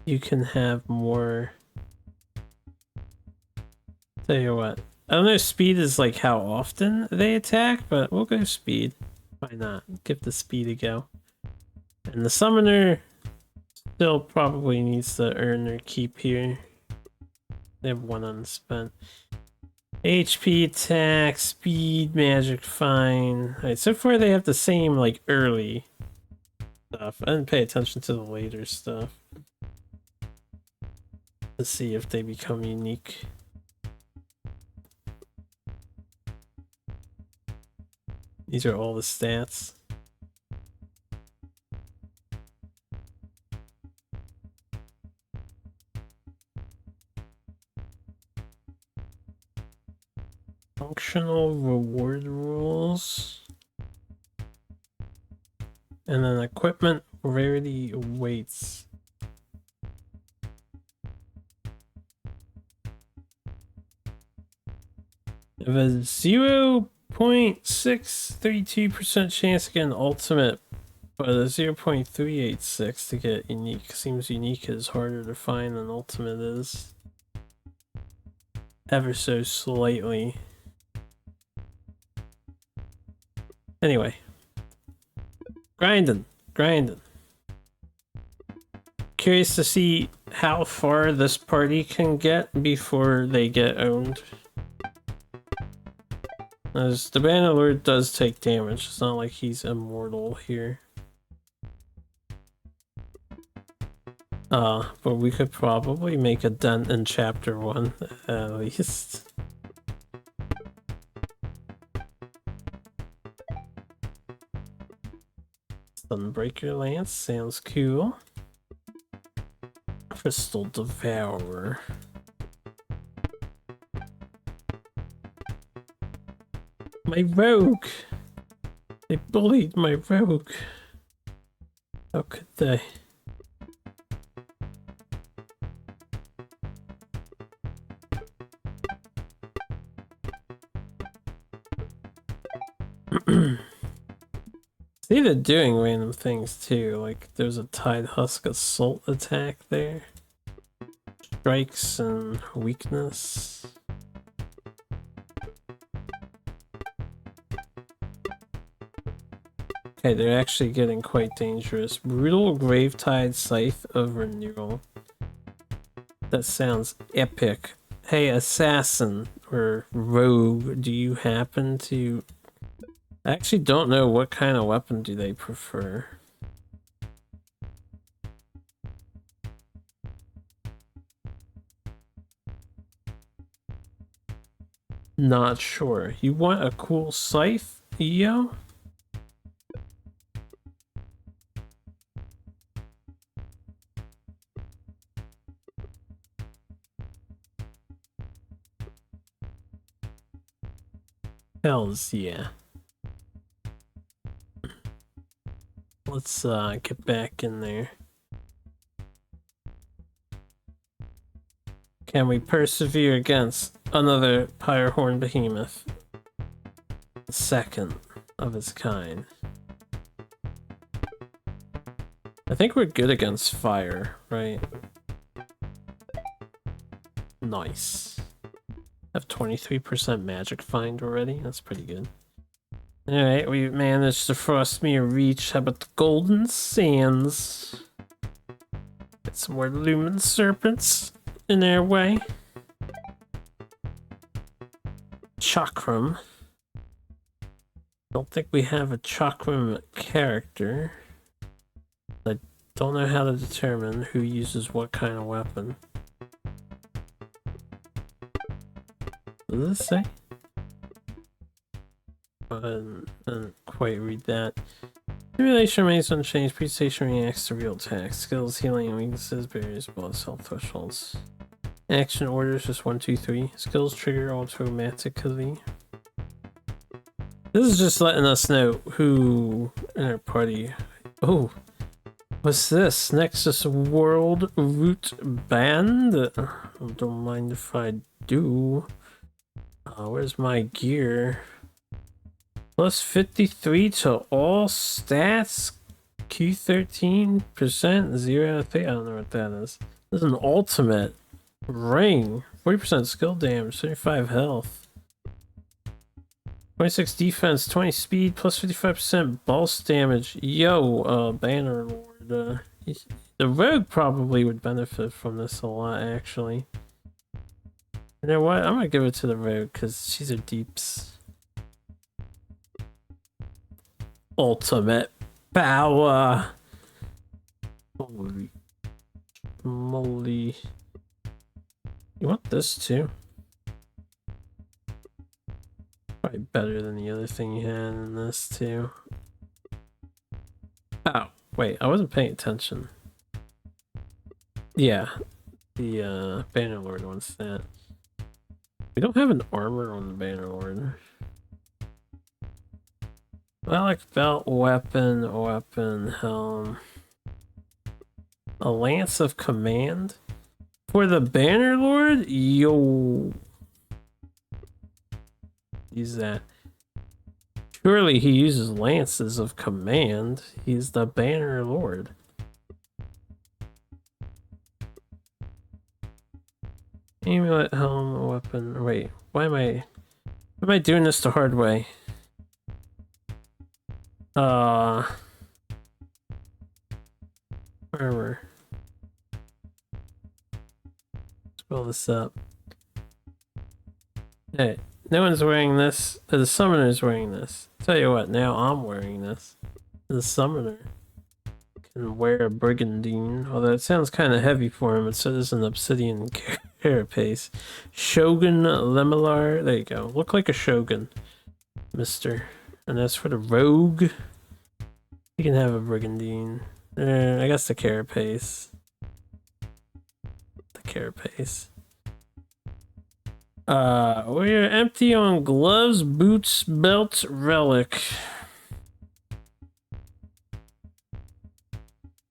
You can have more. Tell you what. I don't know if speed is like how often they attack, but we'll go speed. Why not? Give the speed a go. And the summoner still probably needs to earn their keep here. They have 1 unspent. HP, attack, speed, magic, fine. Alright, so far they have the same, like, early stuff. I didn't pay attention to the later stuff. Let's see if they become unique. These are all the stats. Functional reward rules. And then equipment rarity weights. If a 0.632% chance to get an ultimate, but a 0.386 to get unique. Seems unique is harder to find than ultimate is. Ever so slightly. Anyway. Grinding. Curious to see how far this party can get before they get owned. As the Bannerlord does take damage, it's not like he's immortal here. But we could probably make a dent in chapter 1, at least. Sunbreaker Lance sounds cool. Crystal Devourer. My rogue! They bullied my rogue. How could they? See, they're doing random things too, like there's a Tide Husk Assault attack there. Strikes and weakness. Okay, they're actually getting quite dangerous. Brutal Gravetide Scythe of Renewal. That sounds epic. Hey, assassin or rogue, do you happen to... I actually don't know what kind of weapon do they prefer. Not sure. You want a cool scythe, yo? Hells yeah. Let's get back in there. Can we persevere against another Pyrehorn Behemoth? The second of its kind. I think we're good against fire, right? Nice. Have 23% magic find already. That's pretty good. Alright, we managed to frost me a reach. How about the Golden Sands? Get some more Lumen Serpents in our way. Chakram. Don't think we have a Chakram character. I don't know how to determine who uses what kind of weapon. What does it say? I didn't quite read that. Simulation remains unchanged. Presentation reacts to real attacks. Skills, healing, and weaknesses, barriers, blood, health thresholds. Action orders just 1, 2, 3. Skills trigger automatically. This is just letting us know who in our party. Oh, what's this? Nexus World Root Band? Don't mind if I do. Where's my gear? Plus 53 to all stats. Q13%, 0 out of 3. I don't know what that is. This is an ultimate ring. 40% skill damage, 35 health. 26 defense, 20 speed, plus 55% boss damage. Yo, Banner Lord. The rogue probably would benefit from this a lot, actually. You know what? I'm gonna give it to the rogue because she's a deeps. Ultimate power. Holy moly. You want this too? Probably better than the other thing you had in this too. Oh, wait, I wasn't paying attention. Yeah, the Bannerlord wants that. We don't have an armor on the Bannerlord. I like belt, weapon, helm. A Lance of Command? For the Bannerlord? Yo. Use that. Surely he uses Lances of Command. He's the Bannerlord. Amulet, helm, weapon. Wait, why am I doing this the hard way? Armor. Let's pull this up. Hey, no one's wearing this. The summoner's wearing this. Tell you what, now I'm wearing this. The summoner can wear a brigandine, although it sounds kind of heavy for him. It says an obsidian carapace. Shogun Lemelar. There you go. Look like a shogun, mister. And as for the rogue, you can have a brigandine. I guess the carapace. The carapace. We're empty on gloves, boots, belt, relic.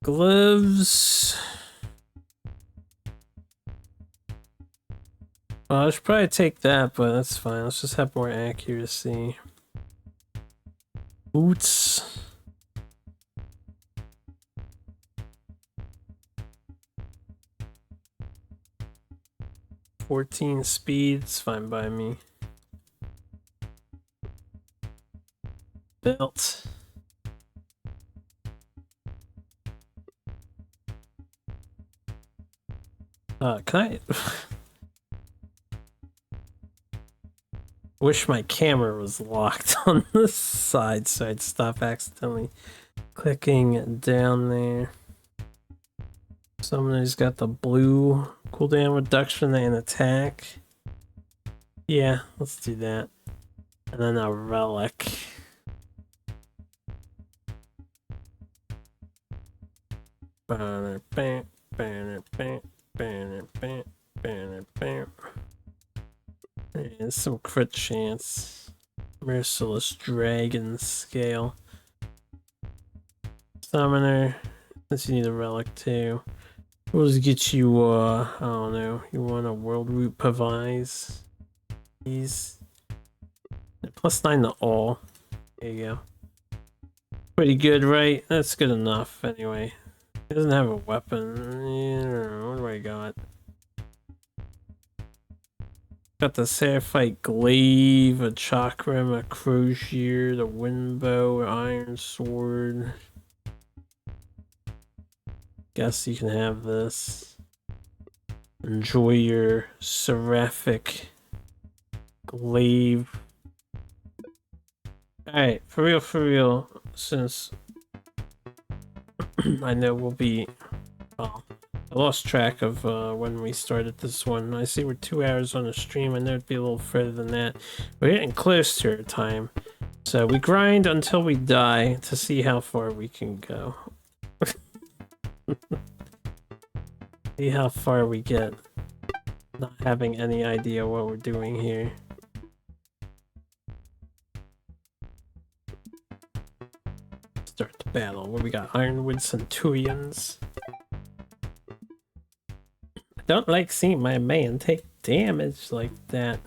gloves. Well, I should probably take that, but that's fine. Let's just have more accuracy. Boots. $14 speed, it's fine by me. Belt. Can I... Wish my camera was locked on the side so I'd stop accidentally clicking down there. Somebody's got the blue cooldown reduction and attack. Yeah, let's do that. And then a relic. Banner, bam, banner, bam, banner, bam, banner, bam. And some crit chance. Merciless Dragon Scale. Summoner. Since you need a relic too. We'll just get you, I don't know. You want a World Root Pavise? These. +9 to all. There you go. Pretty good, right? That's good enough, anyway. He doesn't have a weapon. Yeah, what do I got? Got the Seraphite Glaive, a Chakram, a Crosier, the Wind Bow, Iron Sword. Guess you can have this. Enjoy your Seraphic Glaive. Alright, for real, since I know we'll be... Well, I lost track of when we started this one. I see we're 2 hours on the stream. I know it'd be a little further than that. We're getting close to our time. So we grind until we die to see how far we can go. See how far we get. Not having any idea what we're doing here. Start the battle. What we got? Ironwood Centurions. I don't like seeing my man take damage like that.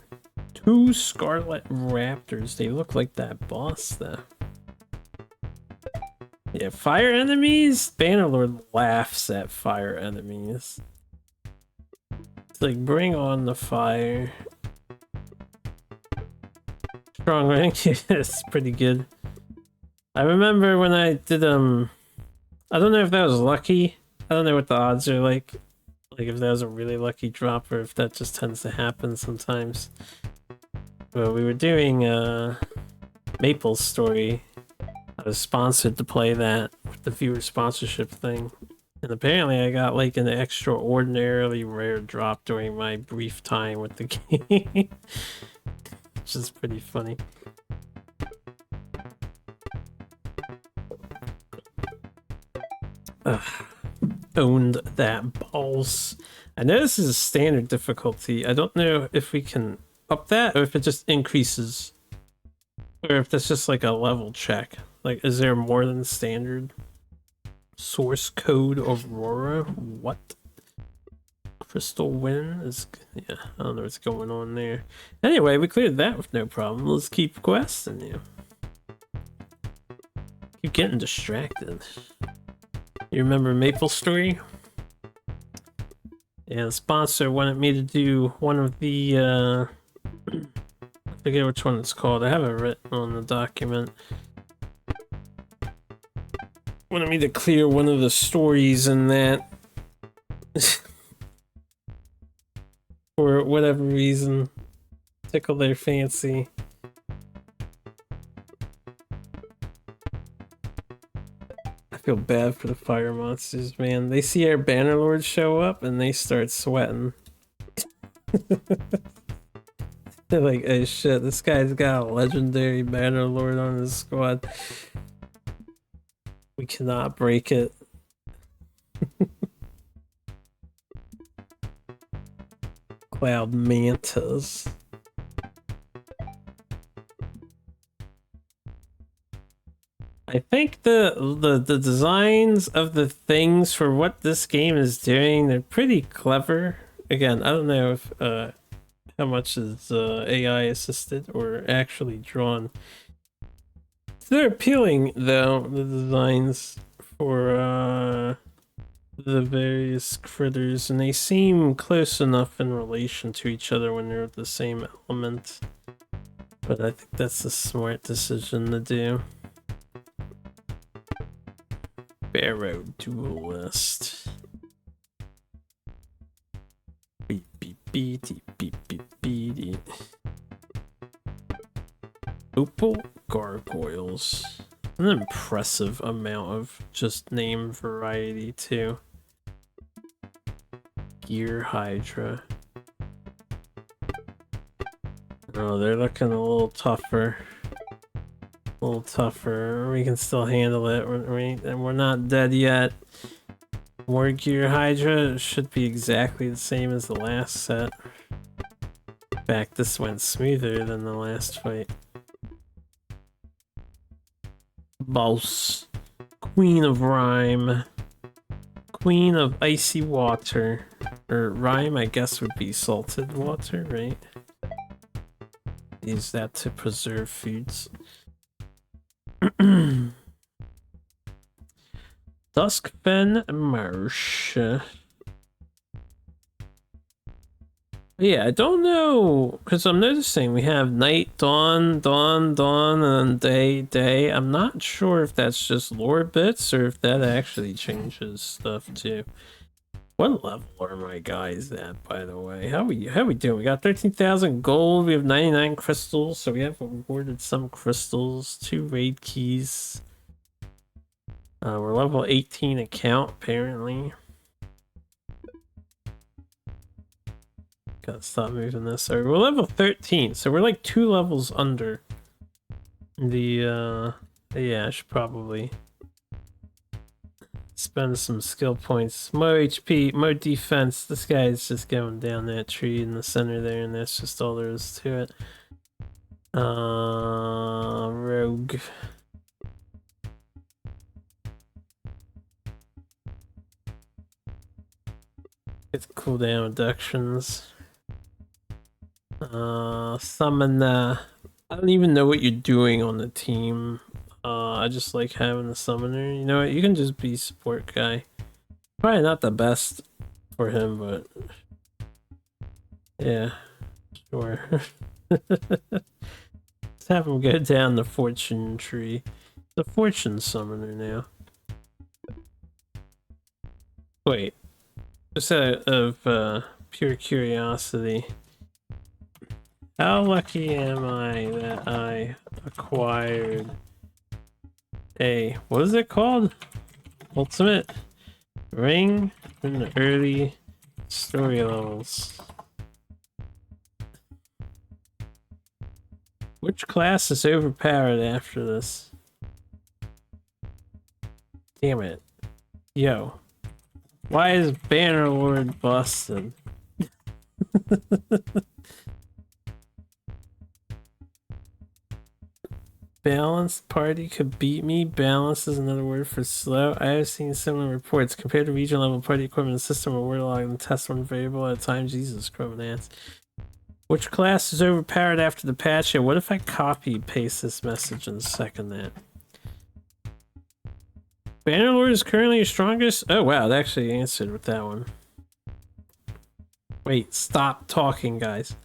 2 Scarlet Raptors. They look like that boss though. Yeah, fire enemies? Bannerlord laughs at fire enemies. It's like, bring on the fire. Strong rank, it's pretty good. I remember when I did, I don't know if that was lucky. I don't know what the odds are like if that was a really lucky drop or if that just tends to happen sometimes. But we were doing, Maple's story. I was sponsored to play that with the viewer sponsorship thing. And apparently I got like an extraordinarily rare drop during my brief time with the game. Which is pretty funny. Owned that balls. I know this is a standard difficulty. I don't know if we can up that or if it just increases. Or if that's just like a level check. Like, is there more than standard? Source code Aurora? What? Crystal Wind is... Yeah, I don't know what's going on there. Anyway, we cleared that with no problem. Let's keep questing you. Keep getting distracted. You remember Maple's story? Yeah, the sponsor wanted me to do one of the, I forget which one it's called. I have it written on the document. Wanted me to clear one of the stories in that. For whatever reason. Tickle their fancy. I feel bad for the fire monsters, man. They see our Bannerlord show up and they start sweating. They're like, hey shit, this guy's got a legendary Bannerlord on his squad. We cannot break it. Cloud mantas. I think the designs of the things for what this game is doing, they're pretty clever. Again, I don't know if how much is AI assisted or actually drawn. They're appealing though, the designs for the various critters, and they seem close enough in relation to each other when they're the same element. But I think that's a smart decision to do. Barrow Duelist. Beep beep beep beep beep beep. Opal Gargoyles. An impressive amount of just name variety too. Gear Hydra. Oh, they're looking a little tougher. A little tougher. We can still handle it. We're not dead yet. More Gear Hydra should be exactly the same as the last set. In fact, this went smoother than the last fight. Boss. Queen of Rime. Queen of Icy Water. Or Rime, I guess, would be salted water, right? Use that to preserve foods. Duskfen Marsh. Yeah, I don't know, because I'm noticing we have night, dawn, dawn, dawn, and day, day. I'm not sure if that's just lore bits or if that actually changes stuff too. What level are my guys at, by the way? How we doing? We got 13,000 gold. We have 99 crystals, so we have awarded some crystals. 2 raid keys. We're level 18 account, apparently. Gotta stop moving this. Sorry, we're level 13, so we're like 2 levels under the, yeah, I should probably spend some skill points. More HP, more defense. This guy is just going down that tree in the center there, and that's just all there is to it. Rogue. Get cooldown reductions. Summon, I don't even know what you're doing on the team. I just like having the summoner. You know what? You can just be support guy. Probably not the best for him, but yeah, sure. Let's have him go down the fortune tree. The fortune summoner now. Wait, just out of pure curiosity, how lucky am I that I acquired a, what is it called? Ultimate ring in the early story levels. Which class is overpowered after this? Damn it. Yo. Why is Bannerlord busted? Balanced party could beat me. Balance is another word for slow. I have seen similar reports. Compared to regional level party equipment system or word log and test one variable at a time. Jesus, Chromanance. Which class is overpowered after the patch? Yeah, what if I copy paste this message and second that? Bannerlord is currently your strongest? Oh wow, it actually answered with that one. Wait, stop talking, guys.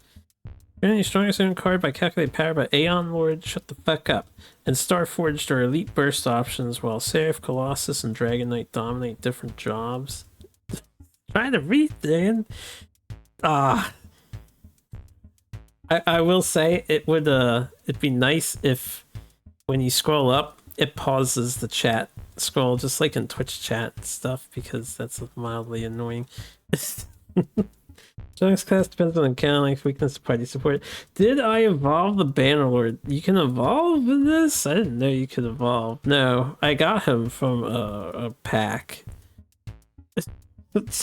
Currently strongest own card by calculated power by Aeon Lord, shut the fuck up. And Starforged are elite burst options, while Seraph, Colossus, and Dragon Knight dominate different jobs. Trying to read, Dan. I will say it would it'd be nice if when you scroll up, it pauses the chat scroll just like in Twitch chat and stuff, because that's mildly annoying. Strongest class depends on account length, weakness, party support. Did I evolve the Bannerlord? You can evolve in this? I didn't know you could evolve. No, I got him from a pack.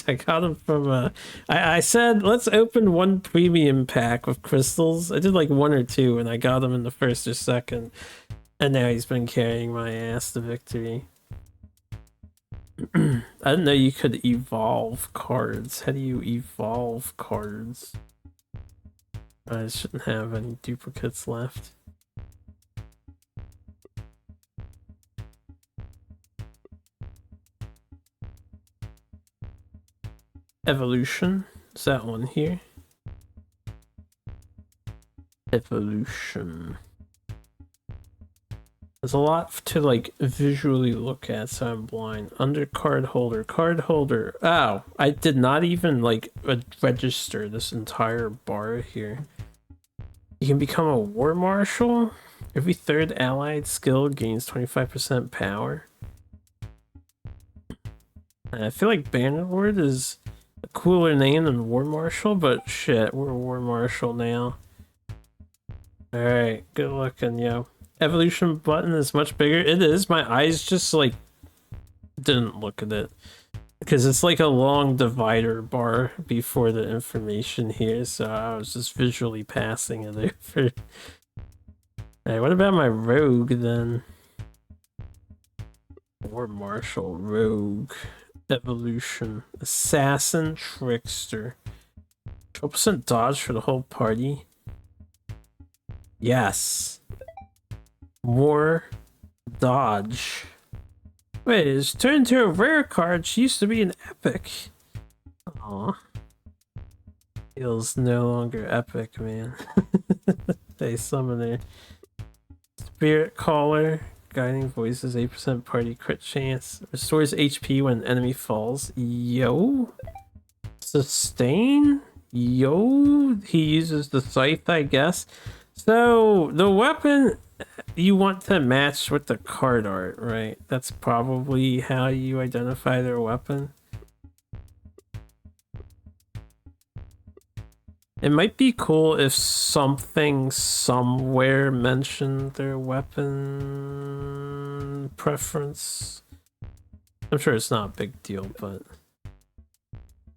I got him from I said let's open one premium pack with crystals. I did like 1 or 2 and I got them in the first or second. And now he's been carrying my ass to victory. I didn't know you could evolve cards. How do you evolve cards? I shouldn't have any duplicates left. Evolution. Is that one here? Evolution. There's a lot to like visually look at, so I'm blind. Under card holder. Card holder. Oh, I did not even like register this entire bar here. You can become a war marshal. Every third allied skill gains 25% power. And I feel like Bannerlord is a cooler name than War Marshal, but shit, we're War Marshal now. Alright, good looking, yo. Evolution button is much bigger. It is. My eyes just like didn't look at it. Because it's like a long divider bar before the information here, so I was just visually passing it over. Alright, what about my rogue then? War Marshal, rogue, evolution, assassin, trickster. 12% dodge for the whole party. Yes. More dodge. Wait, it's turned to a rare card. She used to be an epic. Aw. Feels no longer epic, man. Hey, summoner. Spirit Caller. Guiding Voices, 8% party crit chance. Restores HP when enemy falls. Yo. Sustain? Yo. He uses the scythe, I guess. So, the weapon you want to match with the card art, right? That's probably how you identify their weapon. It might be cool if something somewhere mentioned their weapon preference. I'm sure it's not a big deal, but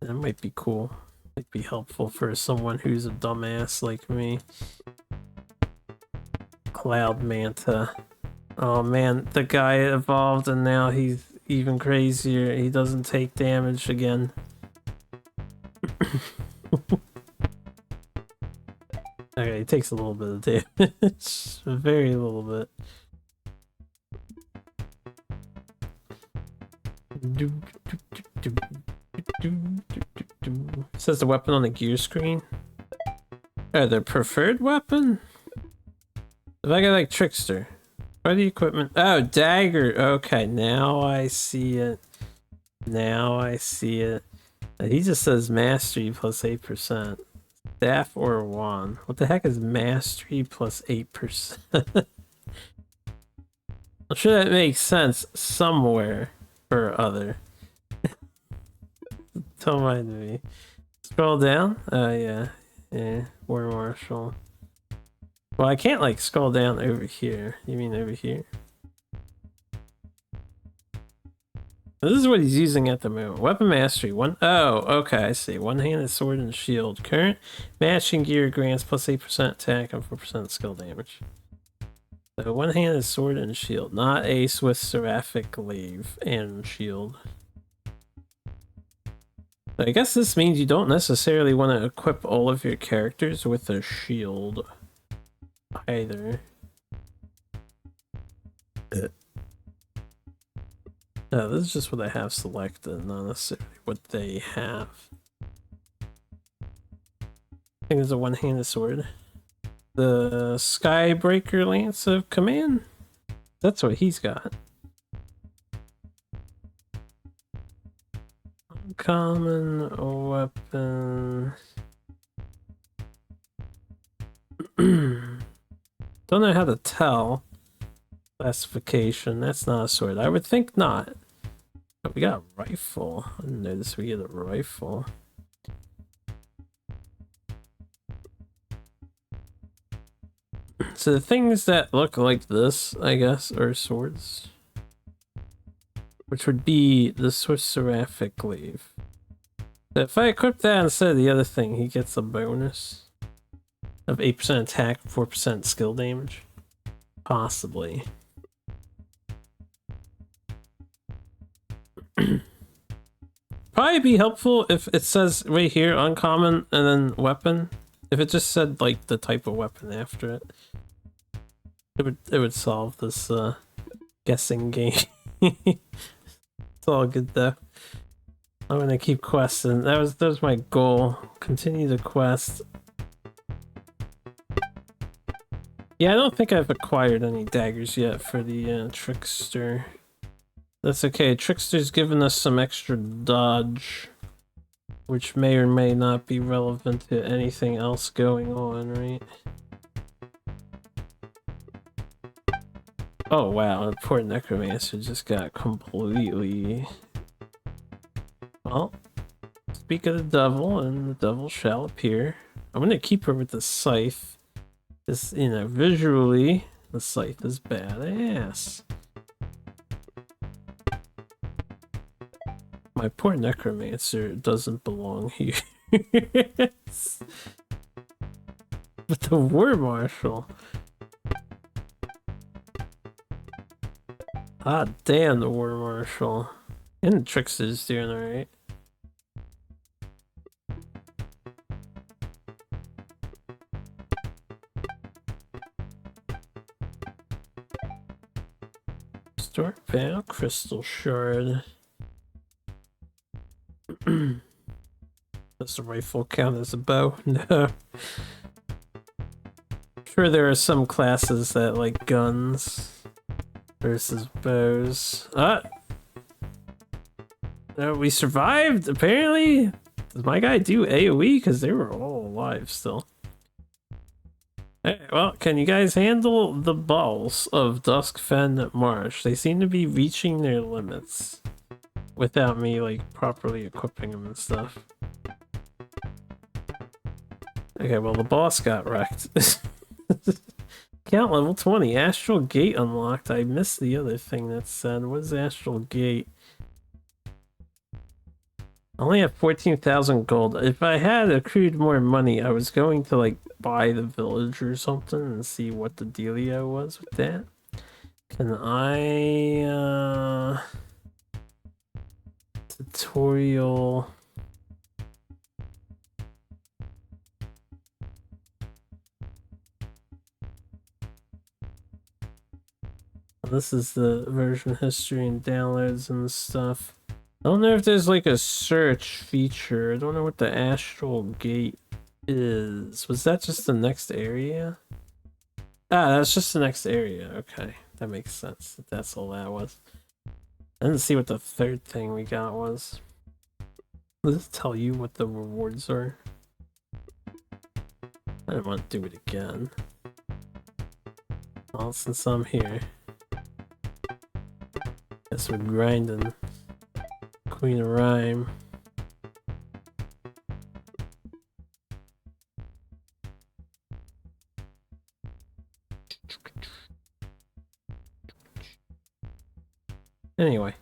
it might be cool. Might be helpful for someone who's a dumbass like me. Cloud Manta. Oh man, the guy evolved and now he's even crazier. He doesn't take damage again. Okay, he takes a little bit of damage. Very little bit. Says the weapon on the gear screen. Oh, their preferred weapon? If I got like trickster. Party equipment. Oh, dagger. Okay, now I see it. Now I see it. He just says mastery plus 8%. Staff or wand. What the heck is mastery plus 8%? I'm sure that makes sense somewhere or other. Don't mind me. Scroll down? Oh, yeah. Yeah, War Marshal. Well, I can't, like, scroll down over here. You mean over here? This is what he's using at the moment. Weapon mastery. Oh, okay, I see. One-handed sword and shield. Current matching gear grants plus 8% attack and 4% skill damage. So one-handed sword and shield. Not ace with seraphic glaive and shield. I guess this means you don't necessarily want to equip all of your characters with a shield either. No, this is just what I have selected, not necessarily what they have. I think there's a one-handed sword. The Skybreaker Lance of Command? That's what he's got. Uncommon weapon. Don't know how to tell. Classification. That's not a sword. I would think not. But we got a rifle. I didn't notice we get a rifle. So the things that look like this, I guess, are swords. Which would be the seraphic glaive. So if I equip that instead of the other thing, he gets a bonus of 8% attack, 4% skill damage. Possibly. Probably be helpful if it says right here uncommon and then weapon. If it just said like the type of weapon after it, it would solve this guessing game. It's all good though. I'm gonna keep questing. That was my goal. Continue the quest. Yeah, I don't think I've acquired any daggers yet for the trickster. That's okay. Trickster's given us some extra dodge, which may or may not be relevant to anything else going on, right? Oh wow, the poor necromancer just got completely... Well, speak of the devil, and the devil shall appear. I'm gonna keep her with the scythe. This, you know, visually, the scythe is badass. My poor necromancer doesn't belong here. But the war marshal. Ah, damn, the war marshal. And the trickster's doing alright. Store panel, crystal shard. Does the rifle count as a bow? No. Sure, there are some classes that like guns versus bows. No, we survived, apparently. Does my guy do AoE? Because they were all alive still. Hey, well, can you guys handle the balls of Duskfen Marsh? They seem to be reaching their limits without me, like, properly equipping them and stuff. Okay, well, the boss got wrecked. Count level 20. Astral Gate unlocked. I missed the other thing that said. What is Astral Gate? I only have 14,000 gold. If I had accrued more money, I was going to, like, buy the village or something and see what the dealio was with that. Can I, tutorial... This is the version history and downloads and stuff. I don't know if there's like a search feature. I don't know what the Astral Gate is. Was that just the next area? Ah, that's just the next area. Okay, that makes sense. That's all that was. I didn't see what the third thing we got was. Does this tell you what the rewards are? I didn't want to do it again. Well, since I'm here. Guess we're grinding. Queen of Rhyme. Anyway,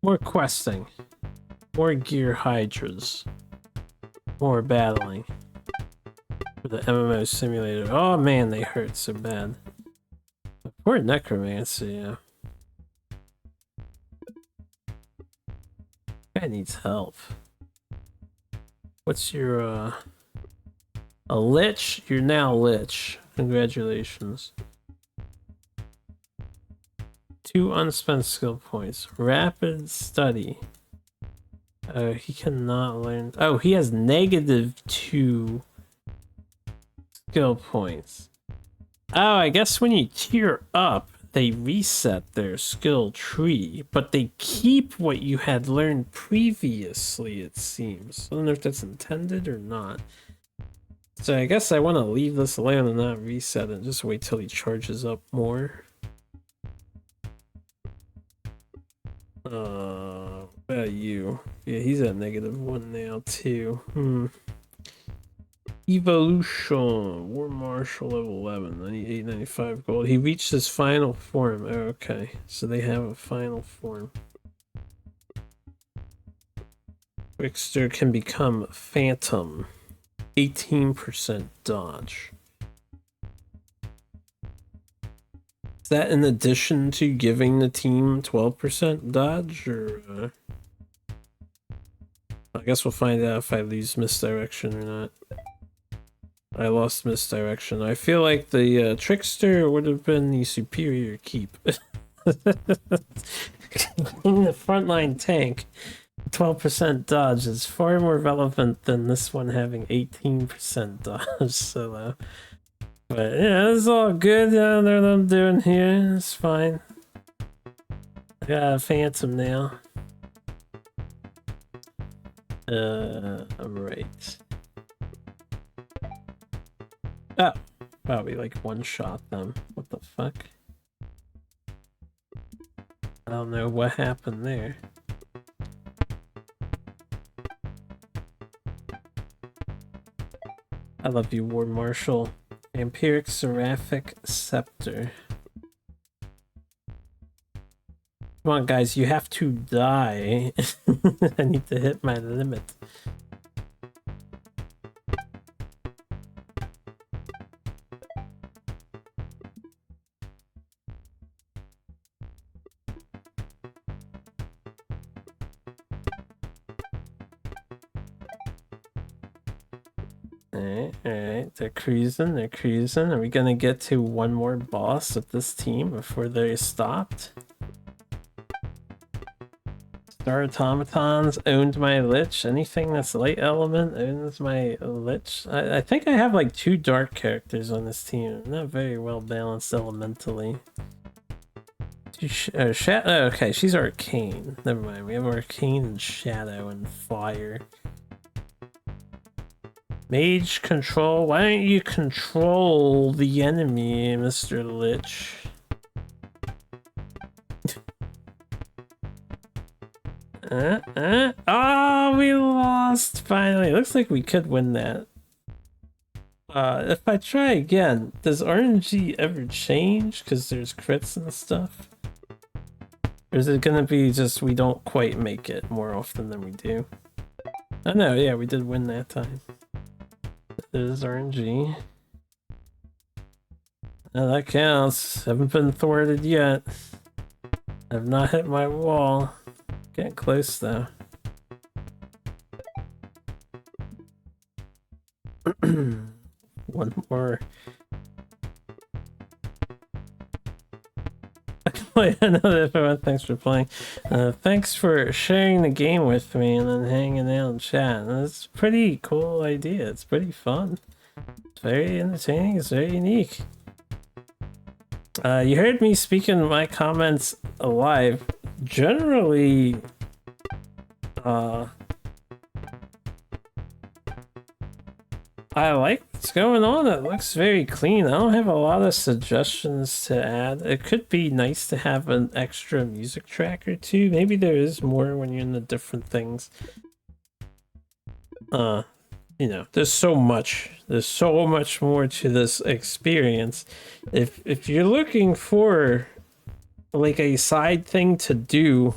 more questing, more gear hydras, more battling for the MMO simulator. Oh man, they hurt so bad. Poor necromancer, yeah. Guy needs help. What's your a lich? You're now lich. Congratulations. 2 unspent skill points. Rapid study. He cannot learn. Oh, he has -2 skill points. Oh, I guess when you tier up, they reset their skill tree, but they keep what you had learned previously, it seems. I don't know if that's intended or not. So I guess I want to leave this alone and not reset it. Just wait till he charges up more. What about you? Yeah, he's at -1 now too. Evolution. War Marshal level 11. 98, 95 gold. He reached his final form. Oh, okay. So they have a final form. Trickster can become Phantom. 18% dodge. Is that in addition to giving the team 12% dodge, or I guess we'll find out if I lose misdirection or not. I lost misdirection. I feel like the trickster would have been the superior keep. In the frontline tank, 12% dodge is far more relevant than this one having 18% dodge. So, but yeah, it's all good. What I'm doing here. It's fine. I got a phantom now. Right. Oh, wow, we like one-shot them. What the fuck? I don't know what happened there. I love you, War Marshal. Vampiric Seraphic Scepter. Come on, guys, you have to die. I need to hit my limit. Alright, they're cruising. Are we gonna get to one more boss with this team before they're stopped? Star Automatons owned my Lich. Anything that's light element owns my Lich. I think I have like 2 dark characters on this team. Not very well balanced elementally. Okay, she's arcane. Never mind, we have arcane and shadow and fire. Mage control. Why don't you control the enemy, Mr. Lich? Oh, we lost finally. Looks like we could win that. If I try again, does RNG ever change because there's crits and stuff? Or is it gonna be just we don't quite make it more often than we do? Oh no, yeah, we did win that time. There's RNG. Oh, that counts. Haven't been thwarted yet. I've not hit my wall. Getting close though. One more. Wait, another everyone. Thanks for playing. Thanks for sharing the game with me and then hanging out and chat. It's a pretty cool idea. It's pretty fun. It's very entertaining. It's very unique. You heard me speaking my comments live. Generally, I like what's going on. It looks very clean. I don't have a lot of suggestions to add. It could be nice to have an extra music track or two. Maybe there is more when you're in the different things. You know, there's so much more to this experience. If you're looking for like a side thing to do,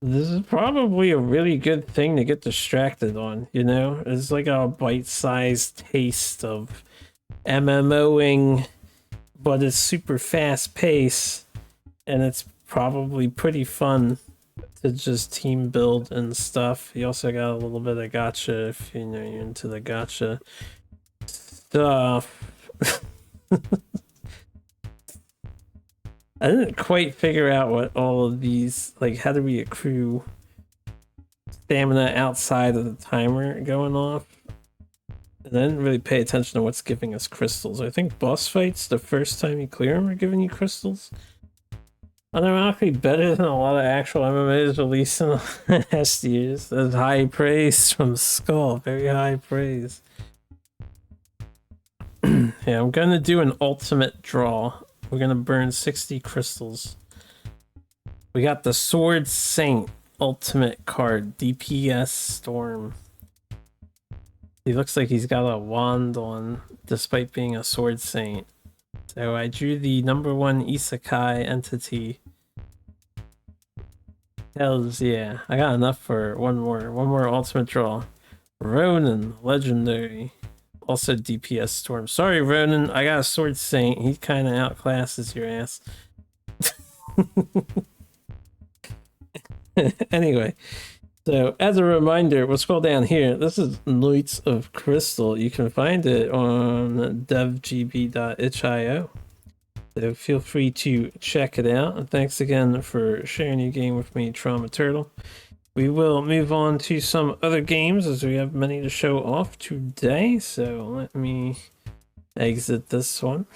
this is probably a really good thing to get distracted on, you know? It's like a bite-sized taste of MMOing, but it's super fast-paced, and it's probably pretty fun to just team build and stuff. You also got a little bit of gacha if you know you're into the gacha stuff. I didn't quite figure out what all of these, like, how do we accrue stamina outside of the timer going off? And I didn't really pay attention to what's giving us crystals. I think boss fights, the first time you clear them, are giving you crystals. Automatically better than a lot of actual MMOs released in the last years. That's high praise from Skull, very high praise. Yeah, I'm gonna do an ultimate draw. We're gonna burn 60 crystals. We got the Sword Saint ultimate card, DPS Storm. He looks like he's got a wand on, despite being a Sword Saint. So I drew the #1 Isekai entity. Hells yeah. I got enough for one more ultimate draw. Ronin, legendary. also DPS Storm. Sorry, Ronan, I got a Sword Saint. He kind of outclasses your ass. Anyway, so as a reminder, we'll scroll down here. This is Knights of Crystal. You can find it on devgb.itch.io. So feel free to check it out. And thanks again for sharing your game with me, Trauma Turtle. We will move on to some other games as we have many to show off today. So let me exit this one.